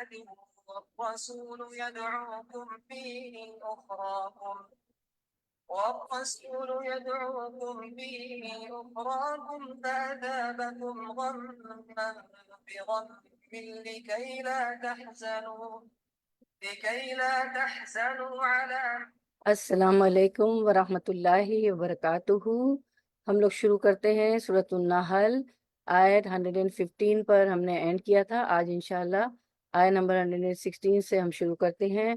والرسول يدعوكم في أخراكم فأثابكم غما بغم لكي لا تحزنوا على السلام علیکم ورحمۃ اللہ وبرکاتہ۔ ہم لوگ شروع کرتے ہیں سورۃ النحل، آیت 115 پر ہم نے اینڈ کیا تھا۔ آج انشاءاللہ آیت نمبر 116 سے ہم شروع کرتے ہیں۔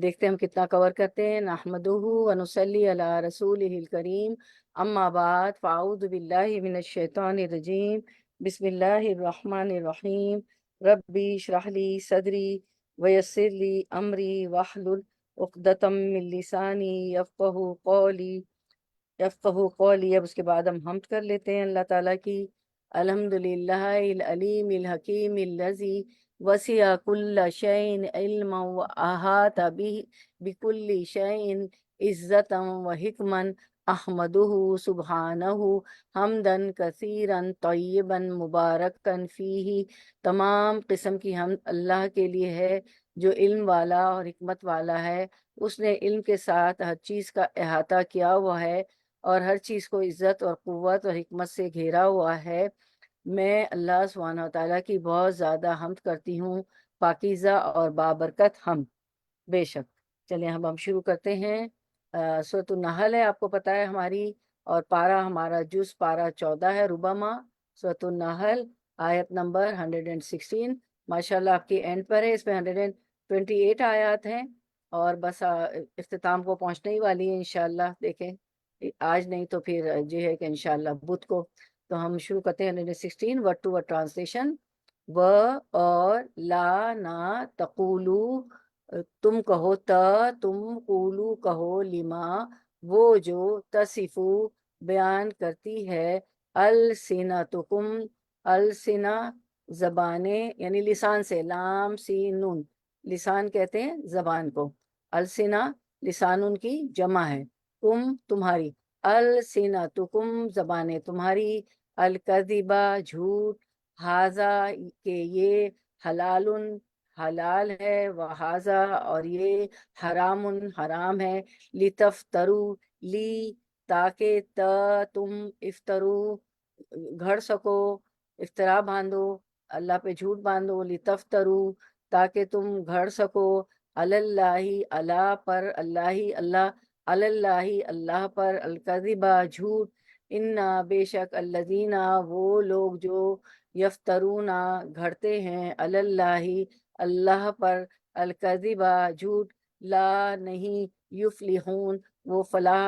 دیکھتے ہیں ہم کتنا کور کرتے ہیں۔ نحمدہ ونصلی علی رسولہ الکریم، اما بعد فاعوذ باللہ من الشیطان الرجیم، بسم اللہ الرحمن الرحیم۔ ربی اشرح لی صدری ویسر لی امری واحلل عقدۃ من لسانی یفقہوا قولی۔ اب اس کے بعد ہم حمد کر لیتے ہیں اللہ تعالیٰ کی۔ الحمدللہ العلیم الحکیم الذی وسع کل شیء علما واحاط بکل شیء عزتا وحکما، احمدہ سبحانہ حمدا کثیرا طیبا مبارکا فیہ۔ تمام قسم کی حمد اللہ کے لیے ہے جو علم والا اور حکمت والا ہے۔ اس نے علم کے ساتھ ہر چیز کا احاطہ کیا ہوا ہے اور ہر چیز کو عزت اور قوت اور حکمت سے گھیرا ہوا ہے۔ میں اللہ سبحانہ وتعالیٰ کی بہت زیادہ حمد کرتی ہوں، پاکیزہ اور بابرکت حمد۔ بے شک۔ چلیں ہم شروع کرتے ہیں۔ سورۃ النحل ہے، آپ کو پتہ ہے ہماری، اور پارہ ہمارا جز پارہ 14 ہے، ربما۔ سورۃ النحل آیت نمبر 116 ماشاءاللہ آپ کی اینڈ پر ہے۔ اس میں 128 آیات ہیں اور بس اختتام کو پہنچنے ہی والی ہے انشاءاللہ۔ دیکھیں آج نہیں تو پھر یہ ہے کہ انشاءاللہ بدھ کو۔ تو ہم شروع کرتے ہیں 116 ورڈ ٹو ورڈ ٹرانسلیشن۔ و اور لا نہ تقولو تم کہو، تم قولو کہو، لما وہ جو تصفو بیان کرتی ہے، السنتکم السنہ زبانیں، یعنی لسان سے، لام سین نون، لسان کہتے ہیں زبان کو، السنہ لسان ان کی جمع ہے، تم تمہاری، السنتکم زبانیں تمہاری، الکذبہ جھوٹ، ہاذا کہ یہ، حلال حلال ہے، وہذا اور یہ، حرام حرام ہے، لتفترو لی تاکہ تم افترو گھڑ سکو، افترا باندھو، اللہ پہ جھوٹ باندھو، لتفترو تاکہ تم گھڑ سکو، اللہ اللہ پر، اللہ اللہ اللہ پر، الکذبہ جھوٹ، انا بے شک، الذین وہ لوگ جو، یفترون گھڑتے ہیں، اللہ اللہ پر، الکذبہ جھوٹ، لا نہیں، یفلحون وہ فلاح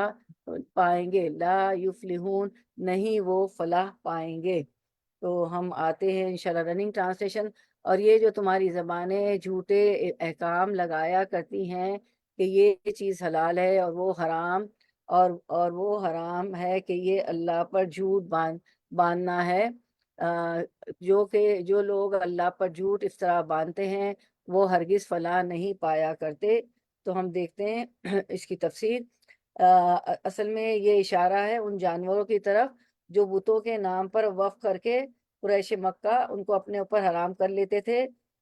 پائیں گے، لا یفلحون نہیں وہ فلاح پائیں گے۔ تو ہم آتے ہیں انشاءاللہ رننگ ٹرانسلیشن۔ اور یہ جو تمہاری زبانیں جھوٹے احکام لگایا کرتی ہیں کہ یہ چیز حلال ہے اور وہ حرام، اور وہ حرام ہے کہ یہ اللہ پر جھوٹ باندھنا ہے، جو لوگ اللہ پر جھوٹ افطرا باندھتے ہیں وہ ہرگز فلاح نہیں پایا کرتے۔ تو ہم دیکھتے ہیں اس کی تفسیر۔ اصل میں یہ اشارہ ہے ان جانوروں کی طرف جو بتوں کے نام پر وقف کر کے قریش مکہ ان کو اپنے اوپر حرام کر لیتے تھے،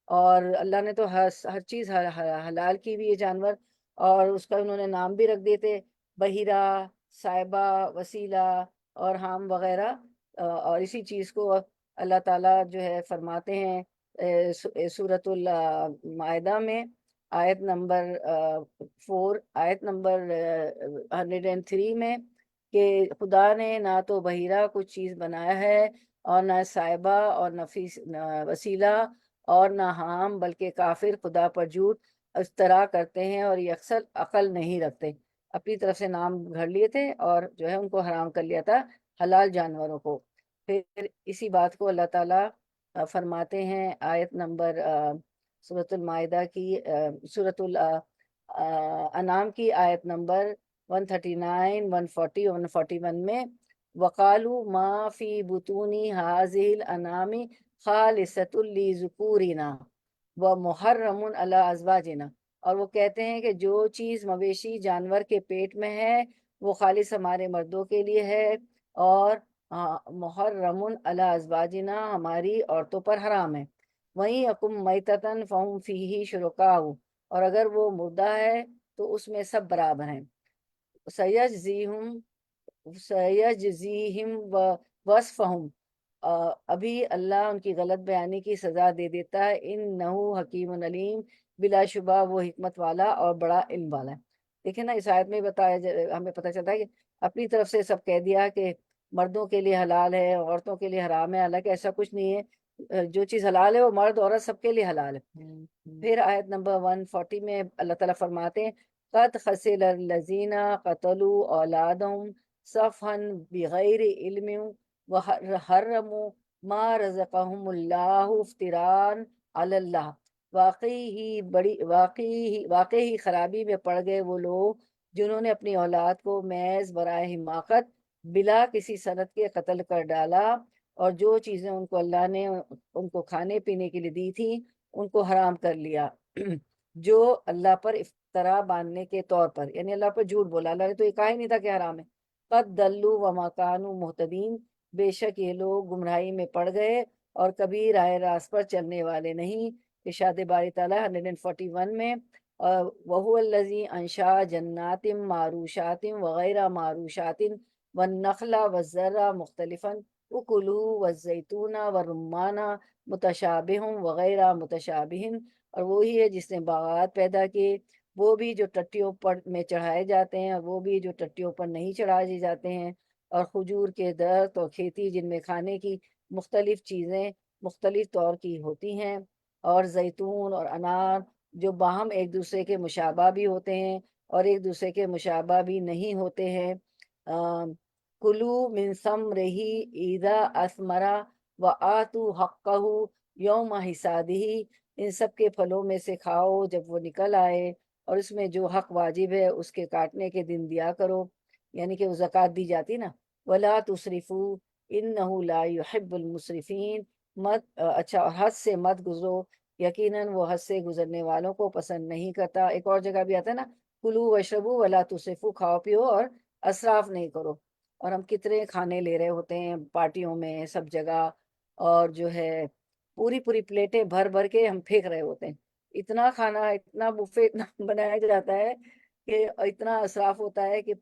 اور اللہ نے تو ہر چیز حلال کی بھی، یہ جانور، اور اس کا انہوں نے نام بھی رکھ دیے تھے، بحیرہ، صائبہ، وسیلہ اور حام وغیرہ۔ اور اسی چیز کو اللہ تعالیٰ جو ہے فرماتے ہیں سورۃ المائدہ میں آیت نمبر 4، آیت نمبر 103 میں، کہ خدا نے نہ تو بحیرہ کچھ چیز بنایا ہے، اور نہ صائبہ، اور نہ وسیلہ، اور نہ حام، بلکہ کافر خدا پر جھوٹ افترا کرتے ہیں اور یہ اکثر عقل نہیں رکھتے، اپنی طرف سے نام گھڑ لیے تھے اور جو ہے ان کو حرام کر لیا تھا حلال جانوروں کو۔ پھر اسی بات کو اللہ تعالیٰ فرماتے ہیں آیت نمبر سورۃ المائدہ کی، سورۃ الانعام کی آیت نمبر 139، 140 اور 141 میں، وَقَالُوا مَا فِي بُطُونِ هَٰذِهِ الْأَنْعَامِ خَالِصَةٌ لِذُكُورِنَا وَمُحَرَّمٌ عَلَىٰ أَزْوَاجِنَا، اور وہ کہتے ہیں کہ جو چیز مویشی جانور کے پیٹ میں ہے وہ خالص ہمارے مردوں کے لیے ہے، اور محرم علی ازواجنا ہماری عورتوں پر حرام ہے۔ وہیں یکم میتتن فہم فیہ شرکاء، اور اگر وہ مردہ ہے تو اس میں سب برابر ہیں۔ سیجزیہم سیجزیہم وصفہم، ابھی اللہ ان کی غلط بیانی کی سزا دے دیتا ہے۔ انہو حکیم علیم، بلا شبہ وہ حکمت والا اور بڑا علم والا ہے۔ دیکھیں نا، اس آیت میں ہمیں پتہ چلتا ہے کہ اپنی طرف سے سب کہہ دیا کہ مردوں کے لیے حلال ہے، عورتوں کے لیے حرام ہے، حالانکہ ایسا کچھ نہیں ہے۔ جو چیز حلال ہے وہ مرد عورت سب کے لیے حلال ہے۔ پھر آیت نمبر 140 میں اللہ تعالیٰ فرماتے ہیں قد خسر الذین قتلوا اولادهم صفحا بغیر علم وحرموا ما رزقهم اللہ افتراء علی اللہ، واقعی ہی خرابی میں پڑ گئے وہ لوگ جنہوں نے اپنی اولاد کو محض برائے حماقت بلا کسی سند کے قتل کر ڈالا، اور جو چیزیں ان کو اللہ نے ان کو کھانے پینے کے لیے دی تھی ان کو حرام کر لیا، جو اللہ پر افترا باندھنے کے طور پر، یعنی اللہ پر جھوٹ بولا، اللہ نے تو یہ کہا ہی نہیں تھا کہ حرام ہے۔ قد دلوا وما كانوا مہتدین، بے شک یہ لوگ گمراہی میں پڑ گئے اور کبھی راہ راست پر چلنے والے نہیں۔ ارشاد باری تعالیٰ 141 میں وَهُوَ الَّذِي أَنشَأَ جَنَّاتٍ مَّعْرُوشَاتٍ وَغَيْرَ مَعْرُوشَاتٍ وَالنَّخْلَ وَالزَّرْعَ مُخْتَلِفًا أُكُلُهُ وَالزَّيْتُونَ وَالرُّمَّانَ مُتَشَابِهٌ وَغَيْرَ مُتَشَابِهٍ، اور وہی ہے جس نے باغات پیدا کیے، وہ بھی جو ٹٹیوں پر میں چڑھائے جاتے ہیں، وہ بھی جو ٹٹیوں پر نہیں چڑھائے جاتے ہیں، اور کھجور کے درخت اور کھیتی جن میں کھانے کی مختلف چیزیں مختلف طور کی ہوتی ہیں، اور زیتون اور انار جو باہم ایک دوسرے کے مشابہ بھی ہوتے ہیں اور ایک دوسرے کے مشابہ بھی نہیں ہوتے ہیں۔ کلو من ثمرہ اذا اثمرا وآتوا حقہ یوم حصادہ، ان سب کے پھلوں میں سے کھاؤ جب وہ نکل آئے، اور اس میں جو حق واجب ہے اس کے کاٹنے کے دن دیا کرو، یعنی کہ وہ زکوٰۃ دی جاتی نا۔ ولا تسرفوا انہ لا يحب المسرفین، مت اچھا حد سے مت گزرو، یقیناً وہ حد سے گزرنے والوں کو پسند نہیں کرتا۔ ایک اور جگہ بھی آتا ہے نا، کلو وشربو ولا تسرفو، کھاؤ پیو اور اسراف نہیں کرو۔ اور ہم کتنے کھانے لے رہے ہوتے ہیں پارٹیوں میں سب جگہ، اور جو ہے پوری پوری پلیٹیں بھر بھر کے ہم پھینک رہے ہوتے ہیں۔ اتنا کھانا، اتنا بفے اتنا بنایا جاتا ہے کہ اتنا اسراف ہوتا ہے کہ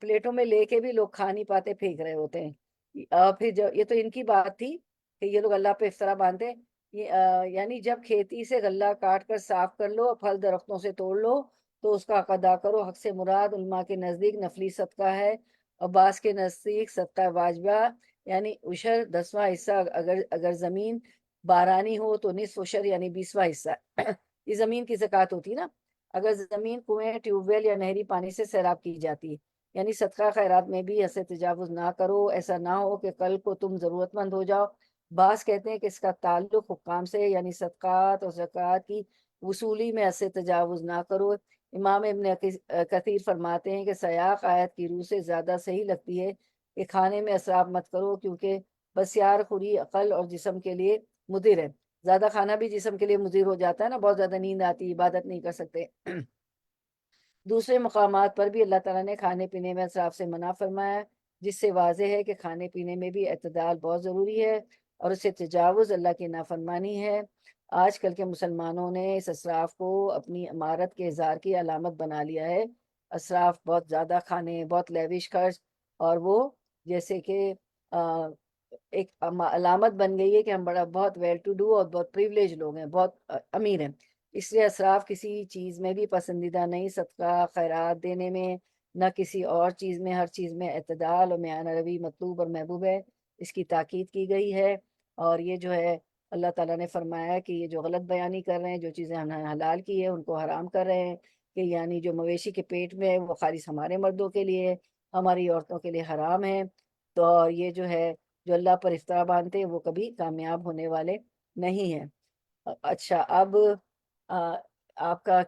پلیٹوں میں لے کے بھی لوگ کھا نہیں پاتے، پھینک رہے ہوتے ہیں۔ پھر یہ تو ان کی بات تھی کہ یہ لوگ اللہ پہ افطرا باندھتے ہیں۔ یعنی جب کھیتی سے غلہ کاٹ کر صاف کر لو، پھل درختوں سے توڑ لو، تو اس کا حق ادا کرو۔ حق سے مراد علماء کے نزدیک نفلی صدقہ ہے، اور بعض کے نزدیک صدقہ واجبہ، یعنی عشر 10واں حصہ، اگر زمین بارانی ہو تو نصف عشر یعنی 20واں حصہ یہ زمین کی زکوٰۃ ہوتی نا۔ اگر زمین کنویں، ٹیوب ویل یا نہری پانی سے سیراب کی جاتی ہے، یعنی صدقہ خیرات میں بھی ایسے تجاوز نہ کرو، ایسا نہ ہو کہ کل کو تم ضرورت مند ہو جاؤ۔ بعض کہتے ہیں کہ اس کا تعلق حکام سے، یعنی صدقات اور زکوٰۃ کی وصولی میں ایسے تجاوز نہ کرو۔ امام ابن کثیر فرماتے ہیں کہ سیاق آیت کی روح سے زیادہ صحیح لگتی ہے کہ کھانے میں اسراف مت کرو، کیونکہ بسیار خوری عقل اور جسم کے لیے مضر ہے۔ زیادہ کھانا بھی جسم کے لیے مضر ہو جاتا ہے نا، بہت زیادہ نیند آتی، عبادت نہیں کر سکتے۔ دوسرے مقامات پر بھی اللہ تعالیٰ نے کھانے پینے میں اسراف سے منع فرمایا، جس سے واضح ہے کہ کھانے پینے میں بھی اعتدال بہت ضروری ہے، اور اس سے تجاوز اللہ کی نافرمانی ہے۔ آج کل کے مسلمانوں نے اس اسراف کو اپنی عمارت کے اظہار کی علامت بنا لیا ہے۔ اسراف، بہت زیادہ کھانے، بہت لیوش خرچ، اور وہ جیسے کہ ایک علامت بن گئی ہے کہ ہم بہت ویل ٹو ڈو اور بہت پریولیج لوگ ہیں، بہت امیر ہیں۔ اس لیے اسراف کسی چیز میں بھی پسندیدہ نہیں، صدقہ خیرات دینے میں نہ کسی اور چیز میں، ہر چیز میں اعتدال اور میانہ روی مطلوب اور محبوب ہے، اس کی تاکید کی گئی ہے۔ اور یہ جو ہے اللہ تعالیٰ نے فرمایا کہ یہ جو غلط بیانی کر رہے ہیں، جو چیزیں ہم نے حلال کی ہے ان کو حرام کر رہے ہیں، کہ یعنی جو مویشی کے پیٹ میں ہے وہ خالص ہمارے مردوں کے لیے، ہماری عورتوں کے لیے حرام ہے۔ تو یہ جو ہے جو اللہ پر افطرا باندھتے ہیں وہ کبھی کامیاب ہونے والے نہیں ہیں۔ اچھا، اب آپ کا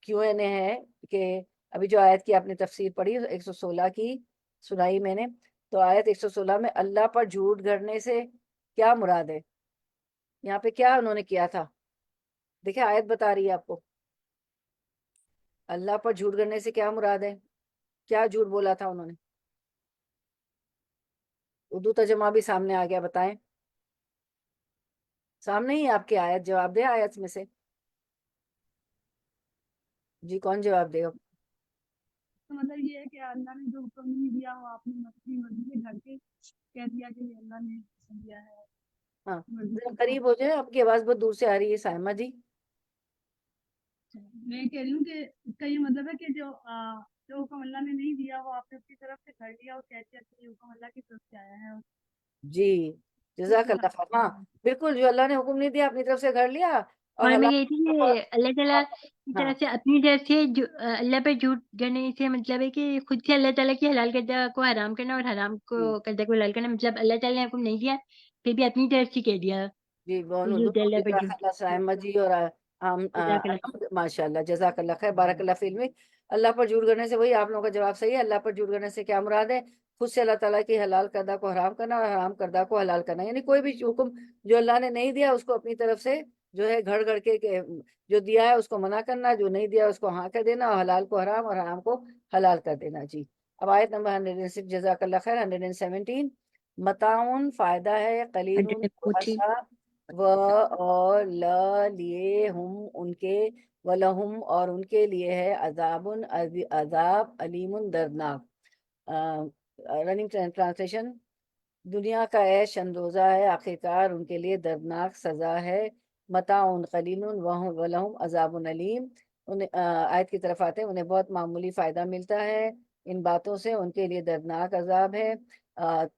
کیوں این اے ہے کہ ابھی جو آیت کی آپ نے تفسیر پڑھی 116 کی سنائی میں نے، تو آیت 116 میں اللہ پر جھوٹ گھڑنے سے کیا مراد ہے؟ یہاں پہ کیا انہوں نے کیا تھا؟ دیکھیں آیت بتا رہی ہے آپ کو اللہ پر جھوٹ گھڑنے سے کیا مراد ہے، کیا جھوٹ بولا تھا انہوں نے؟ اردو ترجمہ بھی سامنے آ گیا، بتائیں۔ سامنے ہی آپ کی آیت، جواب دے آیت میں سے. جی کون جواب دے گا؟ تو مطلب یہ ہے کہ اللہ نے جو حکم نہیں دیا وہ آپ نے اپنی مرضی سے گھر کے کہہ دیا کہ یہ اللہ نے حکم دیا ہے. ہاں مرضی ذرا سے قریب ہو جائے، آپ کی آواز بہت دور سے آ رہی ہے سائمہ جی. میں کہہ رہی ہوں کہ اس کا یہ مطلب ہے کہ جو حکم اللہ نے نہیں دیا وہ آپ نے اپنی طرف سے کر لیا اور کہتے ہیں کہ یہ حکم اللہ کی طرف سے آیا ہے. جی جزاک اللہ خیر. ہاں بالکل، جو اللہ نے حکم نہیں دیا اپنی طرف سے گھڑ لیا. اور میں حلال کہتی تھی کہ اللہ تعالیٰ کی ہاں طرف سے اپنی طرف سے اللہ پہ جھوٹ گڑنے سے مطلب ہے کہ خود سے اللہ تعالیٰ کی حلال کردہ کو حرام کرنا اور حرام کو کردہ کو حلال کرنا، مطلب اللہ تعالیٰ نے حکم نہیں دیا پھر بھی اپنی طرف سے کہہ دیا. جی بہت جھوٹ بالکل، اللہ پہ جزاک جھوٹ. اللہ سائمہ جی. اور جزاک اللہ. ماشاء اللہ جزاک اللہ خیر، بارک اللہ فی علمک. اللہ پر جھوٹ گڑنے سے، وہی آپ لوگوں کا جواب صحیح ہے. اللہ پر جھوٹ گڑنے سے کیا مراد ہے؟ خود سے اللہ تعالیٰ کی حلال کردہ کو حرام کرنا اور حرام کردہ کو حلال کرنا. یعنی کوئی بھی حکم جو اللہ نے نہیں دیا اس کو اپنی طرف سے جو ہے گھڑ گھڑ کے جو دیا ہے اس کو منع کرنا، جو نہیں دیا اس کو ہاں کر دینا، اور حلال کو حرام اور حرام کو حلال کر دینا. جی اب آیت نمبر 106. جزاک اللہ خیر. 117. متاعن فائدہ ہے، قلیل تھوڑا 140. سا، و اور لا لیے ہم ان کے، ولہم اور ان کے لیے ہے، عذاب عذاب علیم دردناک. رننگ ٹرانسلیشن: دنیا کا عیش اندوزہ ہے، آخرکار ان کے لیے دردناک سزا ہے. متاع قلیل ولہم عذاب علیم. آیت کی طرف آتے ہیں، انہیں بہت معمولی فائدہ ملتا ہے ان باتوں سے، ان کے لیے دردناک عذاب ہے.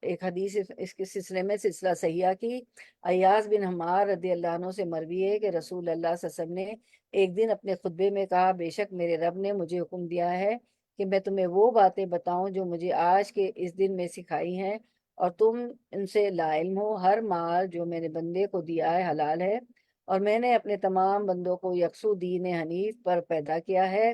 ایک حدیث اس کے سلسلے میں، سلسلہ صحیحہ کی، ایاز بن حمار رضی اللہ عنہ سے مروی ہے کہ رسول اللہ صلی اللہ علیہ وسلم نے ایک دن اپنے خطبے میں کہا، بے شک میرے رب نے مجھے حکم دیا ہے کہ میں تمہیں وہ باتیں بتاؤں جو مجھے آج کے اس دن میں سکھائی ہیں، اور تم ان سے لا علم ہو. ہر مال جو میں نے بندے کو دیا ہے حلال ہے، اور میں نے اپنے تمام بندوں کو یکسو دین حنیف پر پیدا کیا ہے.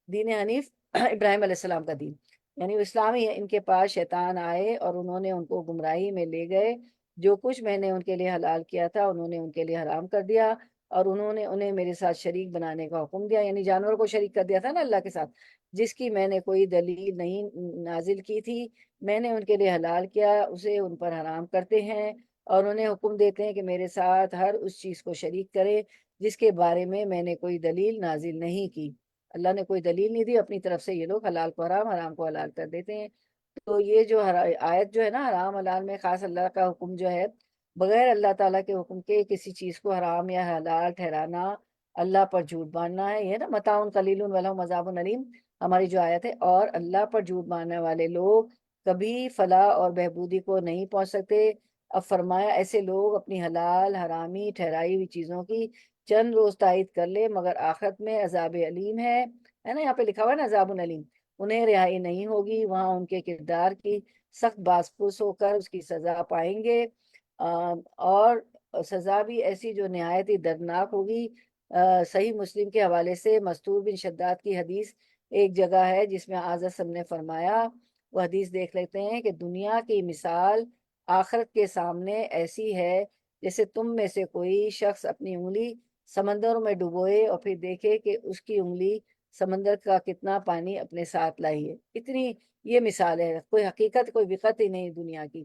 دین حنیف ابراہیم علیہ السلام کا دین، یعنی اسلامی ہے. ان کے پاس شیطان آئے اور انہوں نے ان کو گمراہی میں لے گئے. جو کچھ میں نے ان کے لیے حلال کیا تھا انہوں نے ان کے لیے حرام کر دیا، اور انہوں نے انہیں میرے ساتھ شریک بنانے کا حکم دیا. یعنی جانور کو شریک کر دیا تھا نا اللہ کے ساتھ، جس کی میں نے کوئی دلیل نہیں نازل کی تھی. میں نے ان کے لیے حلال کیا، اسے ان پر حرام کرتے ہیں، اور انہیں حکم دیتے ہیں کہ میرے ساتھ ہر اس چیز کو شریک کرے جس کے بارے میں نے کوئی دلیل نازل نہیں کی. اللہ نے کوئی دلیل نہیں دی، اپنی طرف سے یہ لوگ حلال کو حرام، حرام کو حلال کر دیتے ہیں. تو یہ جو آیت جو ہے نا، حرام حلال میں خاص اللہ کا حکم جو ہے، بغیر اللہ تعالیٰ کے حکم کے کسی چیز کو حرام یا حلال ٹھہرانا اللہ پر جھوٹ باندھنا ہے. یہ نا متاع قلیل ولہم عذاب علیم، ہماری جو آیت ہے. اور اللہ پر جھوٹ باندھنے والے لوگ کبھی فلاح اور بہبودی کو نہیں پہنچ سکتے. اب فرمایا، ایسے لوگ اپنی حلال حرامی ٹھہرائی ہوئی چیزوں کی چند روز تائید کر لے، مگر آخرت میں عذاب علیم ہے نا، یہاں پہ لکھا ہوا ہے نا عذاب علیم. انہیں رہائی نہیں ہوگی، وہاں ان کے کردار کی سخت باز پرس ہو کر اس کی سزا پائیں گے، اور سزا بھی ایسی جو نہایت ہی دردناک ہوگی. صحیح مسلم کے حوالے سے مستور بن شداد کی حدیث ایک جگہ ہے جس میں آزم نے فرمایا، وہ حدیث دیکھ لیتے ہیں کہ دنیا کی مثال آخرت کے سامنے ایسی ہے جیسے تم میں سے کوئی شخص اپنی انگلی سمندر میں ڈبوئے اور پھر دیکھے کہ اس کی انگلی سمندر کا کتنا پانی اپنے ساتھ لائی ہے. اتنی یہ مثال ہے، کوئی حقیقت کوئی وقت ہی نہیں دنیا کی.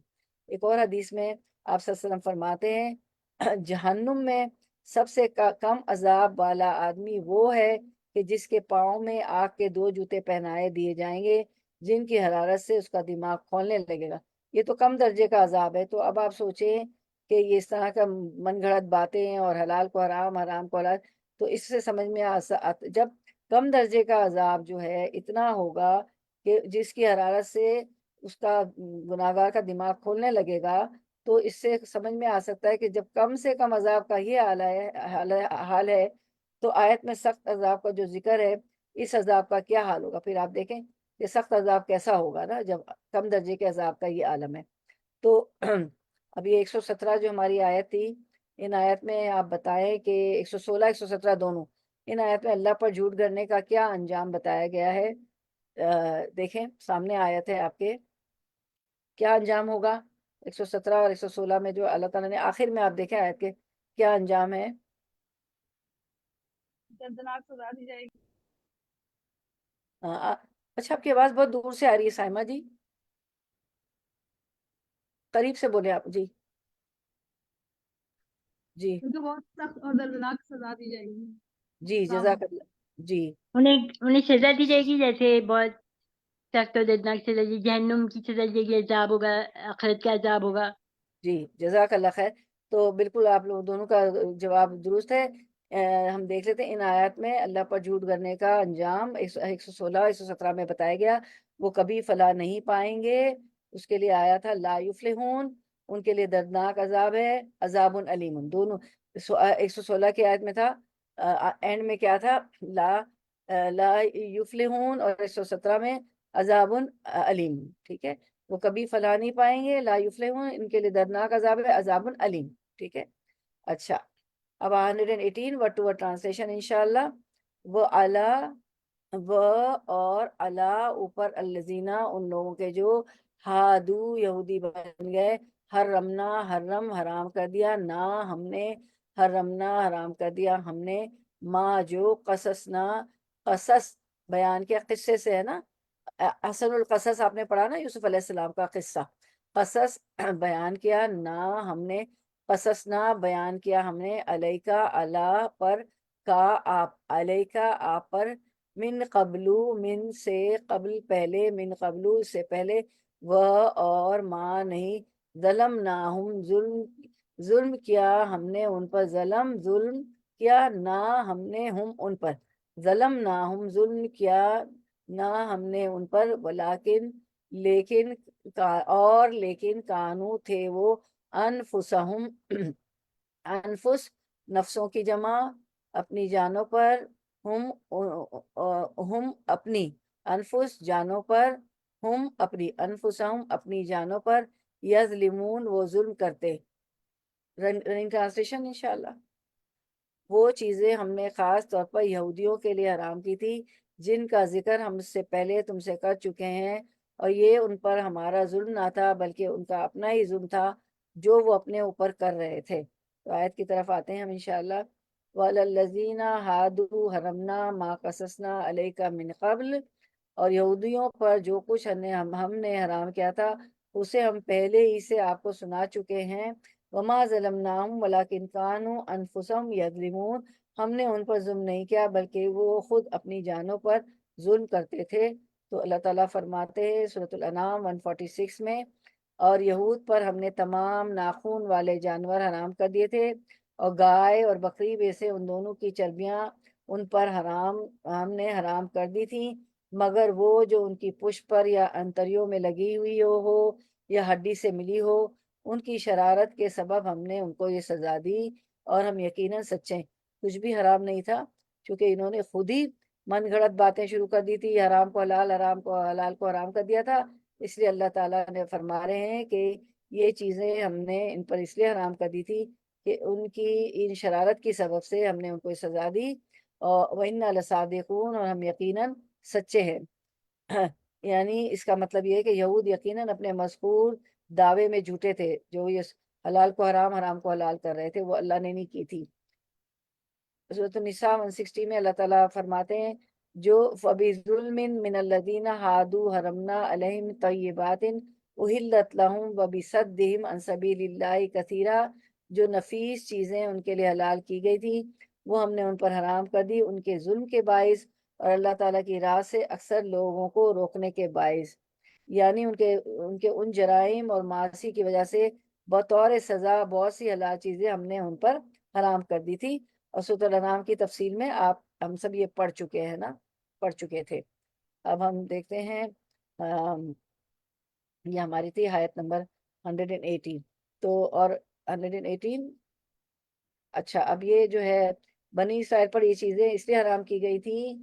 ایک اور حدیث میں آپ صلی اللہ علیہ وسلم فرماتے ہیں، جہنم میں سب سے کم عذاب والا آدمی وہ ہے کہ جس کے پاؤں میں آگ کے 2 جوتے پہنائے دیے جائیں گے جن کی حرارت سے اس کا دماغ کھولنے لگے گا. یہ تو کم درجے کا عذاب ہے. تو اب آپ سوچیں کہ یہ اس طرح کا من گھڑت باتیں ہیں، اور حلال کو حرام، حرام کو حلال، تو اس سے سمجھ میں جب کم درجے کا عذاب جو ہے اتنا ہوگا کہ جس کی حرارت سے اس کا گناہگار کا دماغ کھولنے لگے گا، تو اس سے سمجھ میں آ سکتا ہے کہ جب کم سے کم عذاب کا یہ حال ہے تو آیت میں سخت عذاب کا جو ذکر ہے، اس عذاب کا کیا حال ہوگا. پھر آپ دیکھیں کہ سخت عذاب کیسا ہوگا نا جب کم درجے کے عذاب کا یہ عالم ہے. تو اب یہ 117 جو ہماری آیت تھی، ان آیت میں آپ بتائیں کہ 116 117 دونوں ان آیت میں اللہ پر جھوٹ گھڑنے کا کیا انجام بتایا گیا ہے. دیکھیں سامنے آیت ہے آپ کے، کیا انجام ہوگا 117 اور 116 میں جو اللہ تعالیٰ نے آخر میں، آپ دیکھیں آیت کے کیا انجام ہے. دردناک سزا دی جائے گی. اچھا، آپ کی آواز بہت دور سے آ رہی ہے سائمہ جی، قریب سے بولے آپ. جی جی ان کو بہت سخت اور دردناک سزا دی جائے گی. جی جزاک اللہ. جی انہیں سزا دی جائے گی، جیسے بہت سخت اور دردناک سزا دی، جہنم کی سزا دی جائے گی، عذاب ہوگا، آخرت کا عذاب ہوگا. جی جزاک اللہ خیر. تو بالکل آپ لوگ دونوں کا جواب درست ہے. ہم دیکھ لیتے ہیں ان آیات میں اللہ پر جھوٹ کرنے کا انجام 116 117 میں بتایا گیا. وہ کبھی فلاح نہیں پائیں گے. اس کے لیے آیا تھا لا یفلحون، ان کے لیے دردناک عذاب ہے، عذاب علیم. دونوں 116 کی آیت میں تھا، اینڈ میں کیا تھا، لا یفلحون، اور 117 میں عذاب علیم. ٹھیک ہے، وہ کبھی فلاح نہیں پائیں گے، لا یفلحون، ان کے لیے دردناک عذاب ہے، عذاب علیم. ٹھیک ہے. اچھا، اب 118 ورڈ ٹو ورڈ ٹرانسلیشن انشاءاللہ. وہ و اور اوپر الذین، ان لوگوں کے جو ہادو یہودی بن گئے، حرمنا حرام کر دیا، نہ ہم نے حرمنا حرام کر دیا ہم نے، ما جو قصص بیان کیا، قصے سے ہے نا، حسن القصص آپ نے پڑھا نا، یوسف علیہ السلام کا قصہ، قصص بیان کیا، نہ ہم نے قصص نہ بیان کیا ہم نے، علیکا اللہ پر، کا آپ، علیکا آپ پر، من قبلو من سے قبل پہلے، من قبلو اس سے پہلے، وہ اور ما نہیں، ظلمناہم ظلم کیا ہم نے ان پر، ظلم کیا نہ ہم نے ہم ان پر، ظلمناہم ظلم کیا نہ ہم نے ان پر، ولیکن لیکن کانو تھے وہ، انفسہم انفس نفسوں کی جمع، اپنی جانوں پر، ہم اپنی انفس جانوں پر، ہم اپنی انفسہم اپنی جانوں پر، یظلمون وہ ظلم کرتے. رننگ ٹرانسلیشن انشاءاللہ. وہ چیزیں ہم نے خاص طور پر یہودیوں کے لیے حرام کی تھی، جن کا ذکر ہم سے پہلے تم سے کر چکے ہیں، اور یہ ان پر ہمارا ظلم نہ تھا بلکہ ان کا اپنا ہی ظلم تھا جو وہ اپنے اوپر کر رہے تھے. تو آیت کی طرف آتے ہیں ہم انشاءاللہ. وَلَلَّذِينَ هَادُوا حَرَّمْنَا مَا قَصَصْنَا عَلَيْكَ مِنْ قَبْلِ، اور یہودیوں پر جو کچھ ہم نے حرام کیا تھا اسے ہم پہلے ہی سے آپ کو سنا چکے ہیں. وَمَا ظَلَمْنَاهُمْ وَلَٰكِنْ كَانُوا أَنفُسَهُمْ يَظْلِمُونَ، ہم نے ان پر ظلم نہیں کیا بلکہ وہ خود اپنی جانوں پر ظلم کرتے تھے. تو اللہ تعالیٰ فرماتے ہیں سورۃ الانعام 146 میں، اور یہود پر ہم نے تمام ناخون والے جانور حرام کر دیے تھے، اور گائے اور بکری میں سے ان دونوں کی چربیاں ان پر ہم نے حرام کر دی تھیں، مگر وہ جو ان کی پشت پر یا انتریوں میں لگی ہوئی ہو یا ہڈی سے ملی ہو، ان کی شرارت کے سبب ہم نے ان کو یہ سزا دی، اور ہم یقیناً سچے. کچھ بھی حرام نہیں تھا، کیونکہ انہوں نے خود ہی من گھڑت باتیں شروع کر دی تھی، حرام کو حلال، حرام کو حلال کو حرام کر دیا تھا. اس لیے اللہ تعالیٰ نے فرما رہے ہیں کہ یہ چیزیں ہم نے ان پر اس لیے حرام کر دی تھی کہ ان کی ان شرارت کی سبب سے ہم نے ان کو سزا دی، اور وَإِنَّا لَصَادِقُونَ، اور ہم یقیناً سچے ہیں. یعنی اس کا مطلب یہ ہے کہ یہود یقیناً اپنے مذکور دعوے میں جھوٹے تھے، جو یہ حلال کو حرام، حرام کو حلال کر رہے تھے، وہ اللہ نے نہیں کی تھی. سورۃ النساء 160 میں اللہ تعالیٰ فرماتے ہیں جو فَبِظُلْمٍ مِّنَ الَّذِينَ هَادُوا حَرَّمْنَا عَلَيْهِمْ طَيِّبَاتٍ أُحِلَّتْ لَهُمْ وَبِصَدِّهِمْ عَن سَبِيلِ اللَّهِ كَثِيرًا، جو نفیس چیزیں ان کے لیے حلال کی گئی تھی وہ ہم نے ان پر حرام کر دی ان کے ظلم کے باعث، اور اللہ تعالیٰ کی راہ سے اکثر لوگوں کو روکنے کے باعث. یعنی ان کے ان جرائم اور معاصی کی وجہ سے بطور سزا بہت سی حلال چیزیں ہم نے ان پر حرام کر دی تھی. اور سورۃ الانعام کی تفصیل میں ہم سب یہ پڑھ چکے ہیں نا، پڑھ چکے تھے. اب ہم دیکھتے ہیں یہ ہماری تھی آیت نمبر 118. تو اور 118. اچھا، اب یہ جو ہے بنی اسرائیل پر یہ چیزیں اس لیے حرام کی گئی تھی